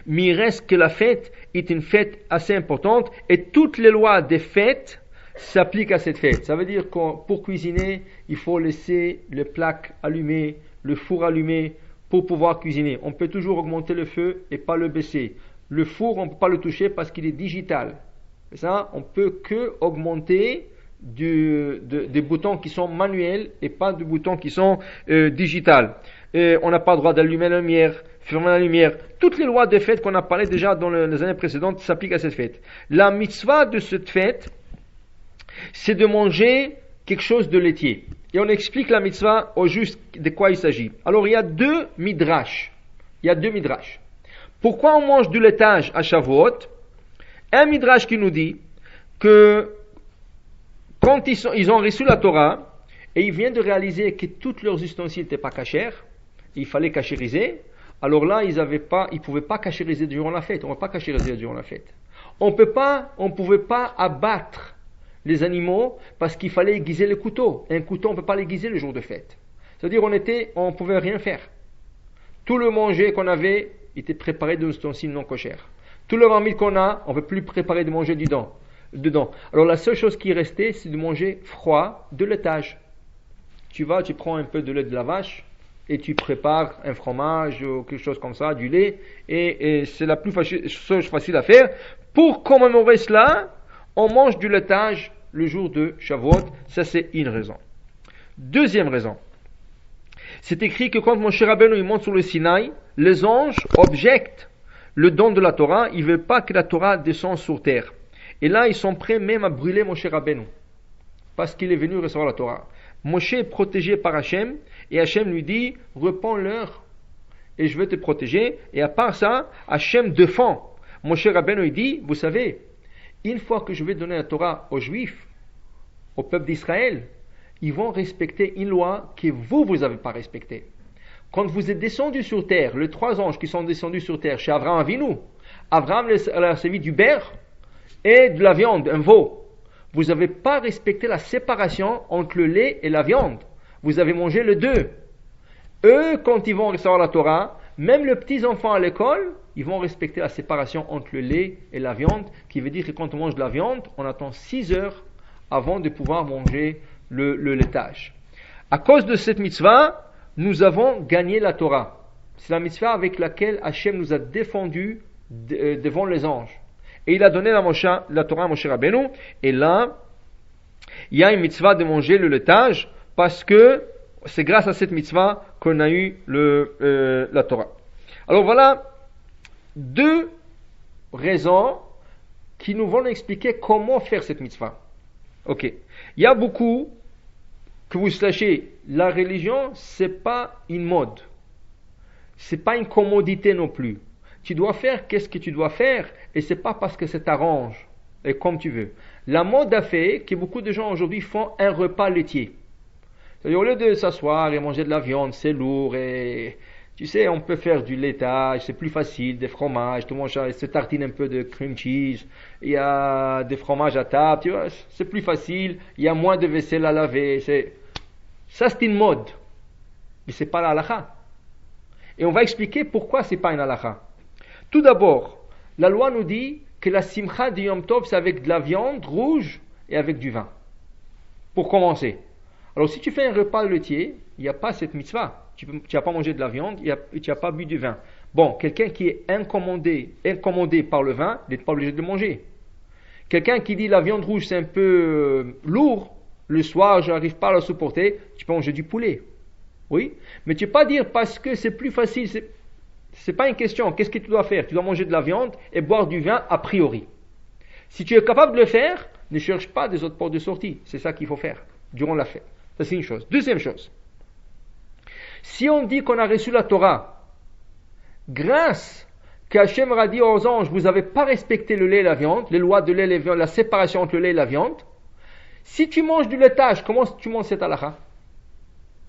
mais il reste que la fête est une fête assez importante et toutes les lois des fêtes s'appliquent à cette fête. Ça veut dire que pour cuisiner, il faut laisser les plaques allumées, le four allumé pour pouvoir cuisiner. On peut toujours augmenter le feu et pas le baisser. Le four, on ne peut pas le toucher parce qu'il est digital. Et ça, on peut que augmenter des boutons qui sont manuels et pas des boutons qui sont digitales. On n'a pas le droit d'allumer la lumière, fermer la lumière. Toutes les lois des fêtes qu'on a parlé déjà dans les années précédentes s'appliquent à cette fête. La mitzvah de cette fête, c'est de manger quelque chose de laitier. Et on explique la mitzvah au juste de quoi il s'agit. Alors il y a deux midrash. Pourquoi on mange du laitage à Shavuot? Un midrash qui nous dit que quand ils ont reçu la Torah, et ils viennent de réaliser que tous leurs ustensiles n'étaient pas cachers, il fallait cachériser, alors là, ils ne pouvaient pas cachériser durant la fête. On ne va pas cachériser durant la fête. On ne pouvait pas abattre les animaux parce qu'il fallait aiguiser le couteau. Un couteau, on ne peut pas l'aiguiser le jour de fête. C'est-à-dire, on ne pouvait rien faire. Tout le manger qu'on avait était préparé d'un ustensile non cochère. Tout le marmite qu'on a, on ne peut plus préparer de manger dedans. Alors la seule chose qui restait, c'est de manger froid de laitage. Tu prends un peu de lait de la vache et tu prépares un fromage ou quelque chose comme ça, du lait, et c'est la chose facile à faire. Pour commémorer cela, on mange du laitage le jour de Shavuot. Ça, c'est une raison. Deuxième raison. C'est écrit que quand Moshe Rabbeinu monte sur le Sinaï, les anges objectent le don de la Torah. Ils ne veulent pas que la Torah descende sur terre. Et là, ils sont prêts même à brûler Moshe Rabbeinu, parce qu'il est venu recevoir la Torah. Moshe est protégé par Hachem, et Hachem lui dit, réponds-leur, et je vais te protéger. Et à part ça, Hachem défend. Moshe Rabbeinu dit, vous savez, une fois que je vais donner la Torah aux Juifs, au peuple d'Israël, ils vont respecter une loi que vous n'avez pas respectée. Quand vous êtes descendus sur terre, les 3 anges qui sont descendus sur terre chez Abraham Avinu, Abraham a servi du beurre et de la viande, un veau. Vous n'avez pas respecté la séparation entre le lait et la viande. Vous avez mangé les deux. Eux, quand ils vont recevoir la Torah, même les petits enfants à l'école, ils vont respecter la séparation entre le lait et la viande, qui veut dire que quand on mange de la viande, on attend 6 heures avant de pouvoir manger le laitage. À cause de cette mitzvah, nous avons gagné la Torah. C'est la mitzvah avec laquelle Hachem nous a défendus devant les anges. Et il a donné la Torah à Moshe Rabbeinu. Et là, il y a une mitzvah de manger le laitage, parce que c'est grâce à cette mitzvah qu'on a eu la Torah. Alors voilà 2 raisons qui nous vont expliquer comment faire cette mitzvah. Ok. Il y a beaucoup, que vous sachiez, la religion, c'est pas une mode. C'est pas une commodité non plus. Tu dois faire qu'est-ce que tu dois faire, et c'est pas parce que ça t'arrange, et comme tu veux. La mode a fait que beaucoup de gens aujourd'hui font un repas laitier. C'est-à-dire, au lieu de s'asseoir et manger de la viande, c'est lourd, et tu sais, on peut faire du laitage, c'est plus facile, des fromages, tout le monde se tartine un peu de cream cheese, il y a des fromages à table, tu vois, c'est plus facile, il y a moins de vaisselle à laver, ça c'est une mode, mais c'est pas la halakha. Et on va expliquer pourquoi c'est pas une halakha. Tout d'abord, la loi nous dit que la simcha de Yom Tov, c'est avec de la viande rouge et avec du vin. Pour commencer. Alors si tu fais un repas laitier, il n'y a pas cette mitzvah. Tu n'as pas mangé de la viande et tu n'as pas bu du vin. Bon, quelqu'un qui est incommodé par le vin, il n'est pas obligé de le manger. Quelqu'un qui dit la viande rouge c'est un peu lourd, le soir je n'arrive pas à la supporter, tu peux manger du poulet. Oui, mais tu ne peux pas dire parce que c'est plus facile, c'est pas une question. Qu'est-ce que tu dois faire? Tu dois manger de la viande et boire du vin a priori. Si tu es capable de le faire, ne cherche pas des autres portes de sortie. C'est ça qu'il faut faire durant la fête. Ça c'est une chose. Deuxième chose. Si on dit qu'on a reçu la Torah, grâce qu'Hachem a dit aux anges, vous n'avez pas respecté le lait et la viande, les lois de lait et la viande, la séparation entre le lait et la viande, si tu manges du laitage, comment tu montres cette halakha?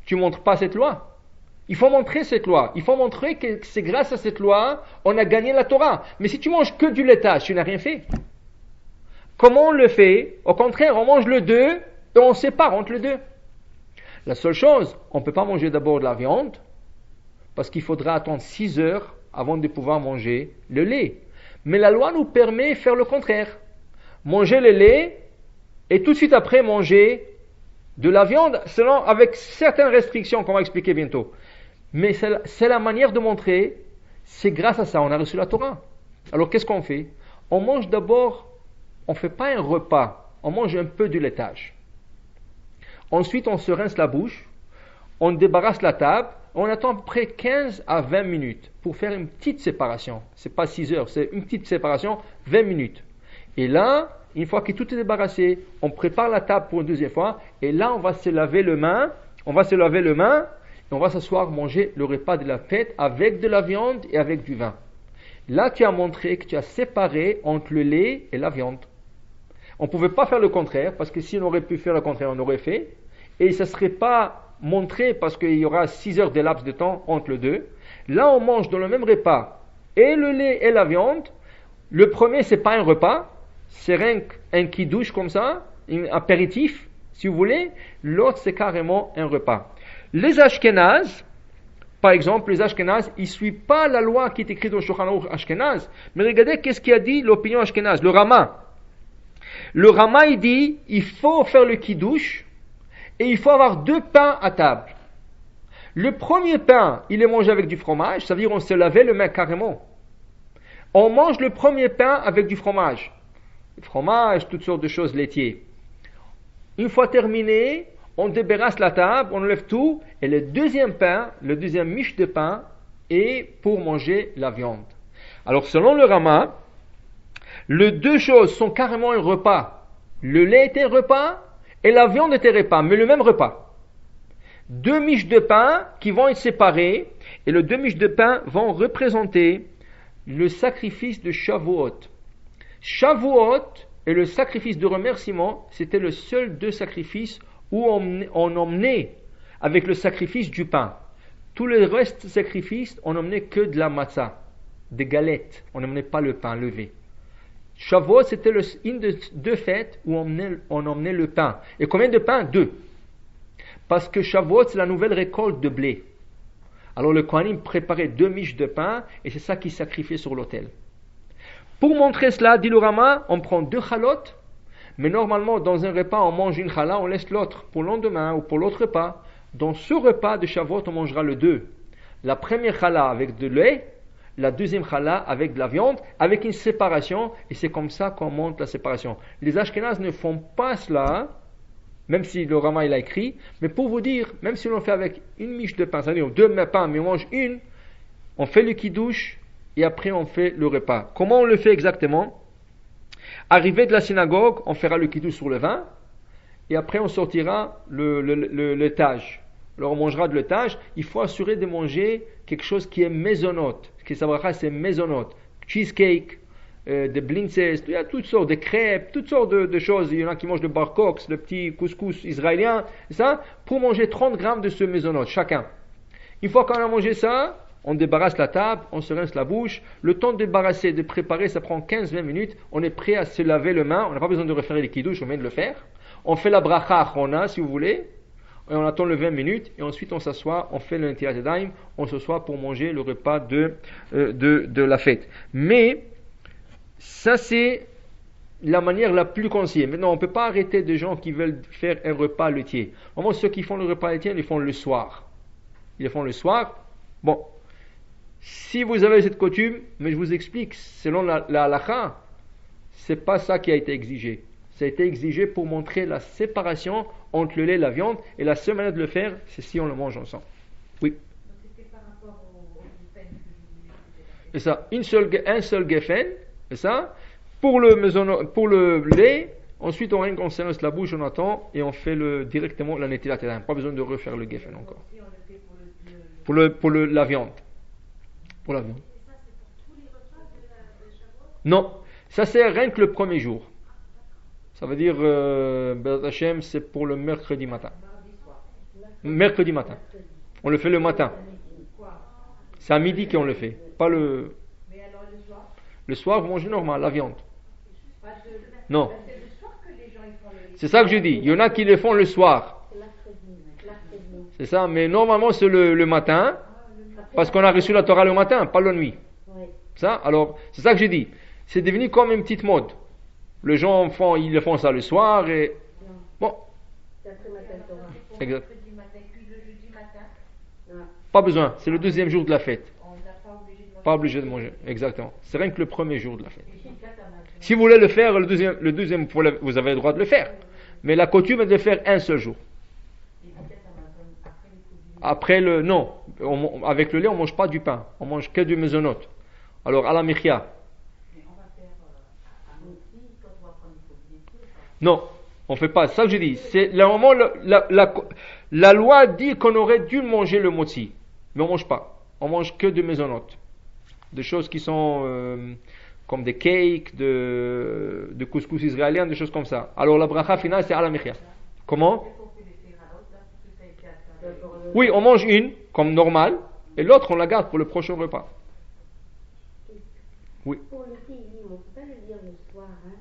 Tu ne montres pas cette loi. Il faut montrer cette loi. Il faut montrer que c'est grâce à cette loi, on a gagné la Torah. Mais si tu manges que du laitage, tu n'as rien fait. Comment on le fait? Au contraire, on mange le deux et on sépare entre les deux. La seule chose, on ne peut pas manger d'abord de la viande, parce qu'il faudra attendre 6 heures avant de pouvoir manger le lait. Mais la loi nous permet de faire le contraire. Manger le lait, et tout de suite après manger de la viande, avec certaines restrictions qu'on va expliquer bientôt. Mais c'est la manière de montrer, c'est grâce à ça, on a reçu la Torah. Alors qu'est-ce qu'on fait? On mange d'abord, on ne fait pas un repas, on mange un peu du laitage. Ensuite, on se rince la bouche, on débarrasse la table, on attend à peu près 15 à 20 minutes pour faire une petite séparation. C'est pas 6 heures, c'est une petite séparation, 20 minutes. Et là, une fois que tout est débarrassé, on prépare la table pour une deuxième fois, et là, on va se laver les mains, et on va s'asseoir manger le repas de la fête avec de la viande et avec du vin. Là, tu as montré que tu as séparé entre le lait et la viande. On ne pouvait pas faire le contraire, parce que si on aurait pu faire le contraire, on aurait fait. Et ça ne serait pas montré, parce qu'il y aura 6 heures de laps de temps entre les deux. Là, on mange dans le même repas et le lait et la viande. Le premier, c'est pas un repas, c'est rien qu'un kidouche comme ça, un apéritif, si vous voulez. L'autre, c'est carrément un repas. Les Ashkénazes, par exemple, les Ashkénazes, ils ne suivent pas la loi qui est écrite dans le Shulchan Aruch Ashkénaze. Mais regardez qu'est-ce qu'il a dit l'opinion Ashkénaze, le Rama. Le Rama, il dit, il faut faire le kidouche et il faut avoir 2 pains à table. Le premier pain, il est mangé avec du fromage, ça veut dire on se lavait le main carrément. On mange le premier pain avec du fromage. Le fromage, toutes sortes de choses laitiers. Une fois terminé, on débarrasse la table, on enlève tout, et le deuxième pain, le deuxième miche de pain, est pour manger la viande. Alors selon le Rama, les deux choses sont carrément un repas. Le lait est un repas, et la viande est un repas, mais le même repas. 2 miches de pain qui vont être séparées, et les 2 miches de pain vont représenter le sacrifice de Shavuot. Shavuot et le sacrifice de remerciement, c'était le seul 2 sacrifices où on emmenait avec le sacrifice du pain. Tous les restes de sacrifices, on n'emmenait que de la matzah, des galettes. On n'emmenait pas le pain levé. Shavuot, c'était une des 2 fêtes où on emmenait le pain. Et combien de pain? 2. Parce que Shavuot, c'est la nouvelle récolte de blé. Alors le Kohanim préparait 2 miches de pain et c'est ça qu'ils sacrifiaient sur l'autel. Pour montrer cela, dit le Rama, on prend 2 chalotes, mais normalement dans un repas on mange une chala, on laisse l'autre pour le lendemain ou pour l'autre repas. Dans ce repas de Shavuot, on mangera le 2. La première chala avec de lait, la deuxième chala avec de la viande, avec une séparation, et c'est comme ça qu'on monte la séparation. Les Ashkénazes ne font pas cela, même si le Rama il a écrit, mais pour vous dire, même si on fait avec une miche de pain, c'est-à-dire 2 pains, mais on mange une, on fait le kidouche, et après on fait le repas. Comment on le fait exactement? Arrivé de la synagogue, on fera le kidouche sur le vin, et après on sortira le taj. Alors on mangera de l'étage, il faut assurer de manger quelque chose qui est maisonnote. Ce qui s'appellera c'est maisonnote. Cheesecake, des blintzes, il y a toutes sortes de crêpes, toutes sortes de choses. Il y en a qui mangent le bar cox, le petit couscous israélien, ça, pour manger 30 grammes de ce maisonnote, chacun. Une fois qu'on a mangé ça, on débarrasse la table, on se rince la bouche. Le temps de débarrasser, de préparer, ça prend 15-20 minutes. On est prêt à se laver les mains, on n'a pas besoin de refaire les kidouches, on vient de le faire. On fait la bracha achrona, si vous voulez. Et on attend les 20 minutes et ensuite on s'assoit, on fait le Netilat Yadayim, on s'assoit pour manger le repas de la fête. Mais ça c'est la manière la plus conseillée. Maintenant on ne peut pas arrêter des gens qui veulent faire un repas laitier. Vraiment ceux qui font le repas laitier, ils le font le soir. Ils le font le soir. Bon, si vous avez cette coutume, mais je vous explique, selon la halakha, c'est pas ça qui a été exigé. Ça a été exigé pour montrer la séparation entre le lait et la viande, et la seule manière de le faire, c'est si on le mange ensemble. Oui. Donc c'était par rapport au geffen que je voulais. C'est ça, un seul geffen, c'est ça. Pour le lait, ensuite on s'élance la bouche, on attend, et on fait directement la netilat yadayim. Pas besoin de refaire le geffen encore. Si on le fait Pour la viande. Pour la viande. Et ça c'est pour tous les repas de Shavuot? Non, ça c'est rien que le premier jour. Ça veut dire, Bezat Hashem, c'est pour le mercredi matin. Mercredi matin. On le fait le matin. C'est à midi qu'on le fait. Pas le. Mais alors le soir? Le soir, vous mangez normal, la viande. Pas de... Non. C'est le soir que les gens ils font le... C'est ça que je dis. Il y en a qui le font le soir. C'est ça, mais normalement c'est le matin. Parce qu'on a reçu la Torah le matin, pas la nuit. Ça, alors, c'est ça que j'ai dit. C'est devenu comme une petite mode. Les gens ils le font ça le soir et... Bon. Exact. Le matin, puis le jeudi matin, Pas besoin, c'est le deuxième jour de la fête. on n'a pas obligé de manger. Pas obligé de manger, exactement. C'est rien que le premier jour de la fête. Si vous voulez le faire, le deuxième vous avez le droit de le faire. Mais la coutume est de le faire un seul jour. Après non, avec le lait, on ne mange pas du pain. On mange que du maisonnote. Alors, à la michia. Non, on ne fait pas. C'est ça que je dis. C'est le moment, la loi dit qu'on aurait dû manger le motzi. Mais on ne mange pas. On mange que de maisonnote. des choses qui sont comme des cakes, de couscous israélien, des choses comme ça. Alors la bracha finale c'est ala mechia. Comment? Oui, on mange une comme normal et l'autre on la garde pour le prochain repas. Oui. Pour le Télim, on ne peut pas le lire le soir. Hein,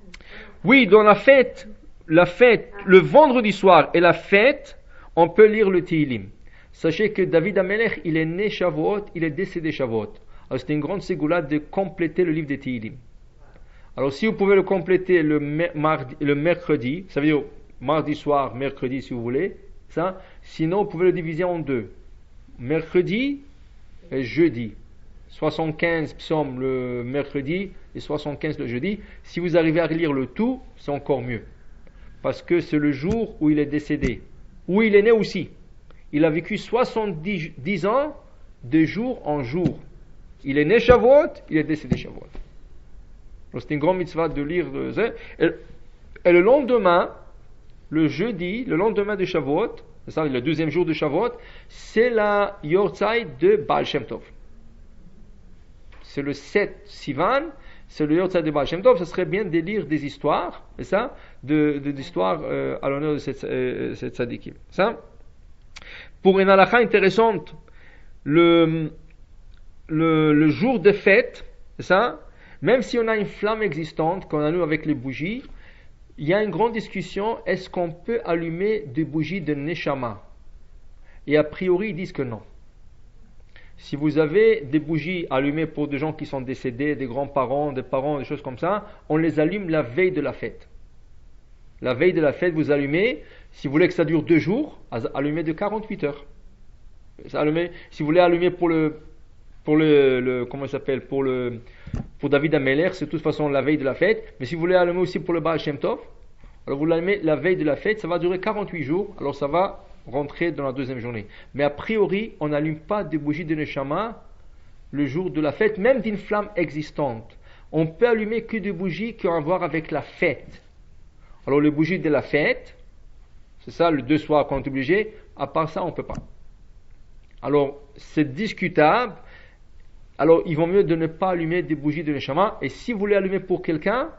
Oui, dans la fête, le vendredi soir et la fête, on peut lire le Tehillim. Sachez que David Amelech, il est né Shavuot, il est décédé Shavuot. Alors c'était une grande ségoula de compléter le livre des Tehillim. Alors si vous pouvez le compléter le mercredi, ça veut dire mardi soir, mercredi si vous voulez, ça. Sinon vous pouvez le diviser en deux. Mercredi et jeudi. 75 psaumes le mercredi et 75 le jeudi. Si vous arrivez à lire le tout, c'est encore mieux. Parce que c'est le jour où il est décédé. Où il est né aussi. Il a vécu 70 ans de jour en jour. Il est né Shavuot, il est décédé Shavuot. Donc c'est une grande mitzvah de lire. Et le lendemain, le jeudi, le lendemain de Shavuot, c'est ça, le deuxième jour de Shavuot, c'est la Yortzai de Baal Shem Tov. C'est le 7 Sivan, c'est le Yortzai de Baal Shem Tov. Ce serait bien de lire des histoires, c'est ça, d'histoires à l'honneur de cette tzadikim. Ça. Pour une halakha intéressante, le jour de fête, c'est ça, même si on a une flamme existante, qu'on allume avec les bougies, il y a une grande discussion, est-ce qu'on peut allumer des bougies de Neshama? Et a priori, ils disent que non. Si vous avez des bougies allumées pour des gens qui sont décédés, des grands-parents, des parents, des choses comme ça, on les allume la veille de la fête. La veille de la fête, vous allumez, si vous voulez que ça dure 2 jours, allumez de 48 heures. Si vous voulez allumer pour comment ça s'appelle, pour David Amelech, c'est de toute façon la veille de la fête. Mais si vous voulez allumer aussi pour le Baal Shem Tov, alors vous l'allumez la veille de la fête, ça va durer 48 jours, alors ça va rentrer dans la deuxième journée. Mais a priori, on n'allume pas des bougies de Neshama le jour de la fête, même d'une flamme existante. On peut allumer que des bougies qui ont à voir avec la fête. Alors les bougies de la fête, c'est ça, le 2 soirs qu'on est obligé, à part ça, on ne peut pas. Alors, c'est discutable. Alors, il vaut mieux de ne pas allumer des bougies de Neshama. Et si vous voulez allumer pour quelqu'un,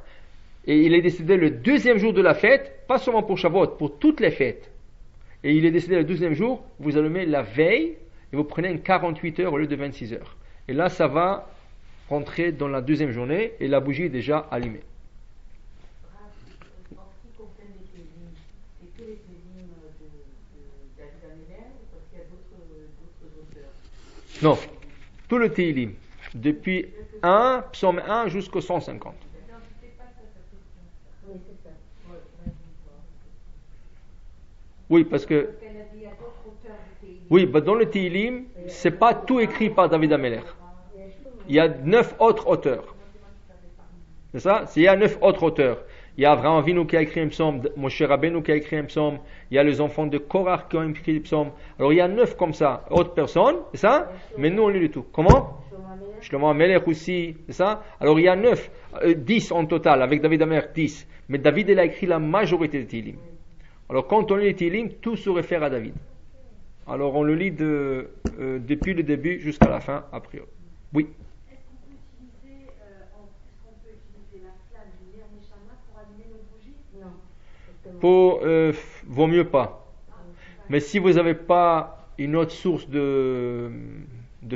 et il est décédé le 2e jour de la fête, pas seulement pour Shavuot, pour toutes les fêtes, et il est décédé le 12e jour, vous allumez la veille, et vous prenez une 48 heures au lieu de 26 heures. Et là, ça va rentrer dans la 2e journée, et la bougie est déjà allumée. En ce qui concerne les Télim, c'est que les Télim de David Amelech ou parce qu'il y a d'autres auteurs? Non, tout le Tehillim, depuis psaume 1 jusqu'au 150. Oui, c'est ça. Oui, parce que dans le Tehillim, c'est pas tout écrit par David Amelech. Il y a 9 autres auteurs. C'est ça? Il y a 9 autres auteurs. Il y a Avraham Avinu qui a écrit un psaume, Moshe Rabbeinu qui a écrit un psaume, il y a les enfants de Korach qui ont écrit un psaume. Alors il y a 9 comme ça, autres personnes, c'est ça? Mais nous on lit le tout. Comment? Shlomo Amelech aussi, c'est ça? Alors il y a 10 en total, avec David Amelech 10. Mais David il a écrit la majorité des Tehillim. Alors quand on lit les Tehillim, tout se réfère à David. Alors on le lit depuis le début jusqu'à la fin, a priori. Oui. Est-ce qu'on peut utiliser la flamme du Ner Neshama pour allumer nos bougies? Non. Vaut mieux pas. Mais si vous n'avez pas une autre source de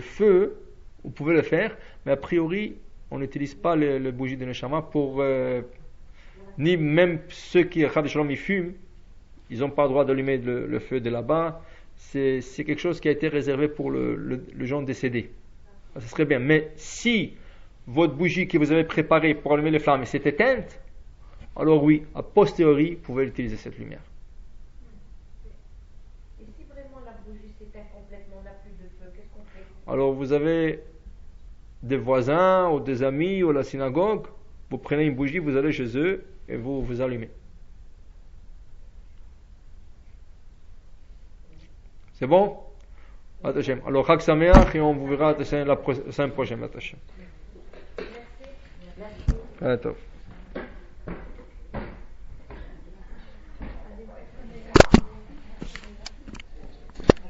feu, vous pouvez le faire. Mais a priori, on n'utilise pas les bougies de Neshama pour... ni même ceux qui, ils fument, ils n'ont pas le droit d'allumer le feu de là-bas. C'est quelque chose qui a été réservé pour le gens décédés. Ça serait bien. Mais si votre bougie que vous avez préparée pour allumer les flammes s'est éteinte, alors oui, a posteriori, vous pouvez utiliser cette lumière. Et si vraiment la bougie s'éteint complètement, on n'a plus de feu, qu'est-ce qu'on fait? Alors vous avez des voisins ou des amis ou la synagogue, vous prenez une bougie, vous allez chez eux et vous allumez. C'est bon? Attention. Alors, Chag Sameach et on vous verra la semaine prochaine. Attention. Merci. Attends.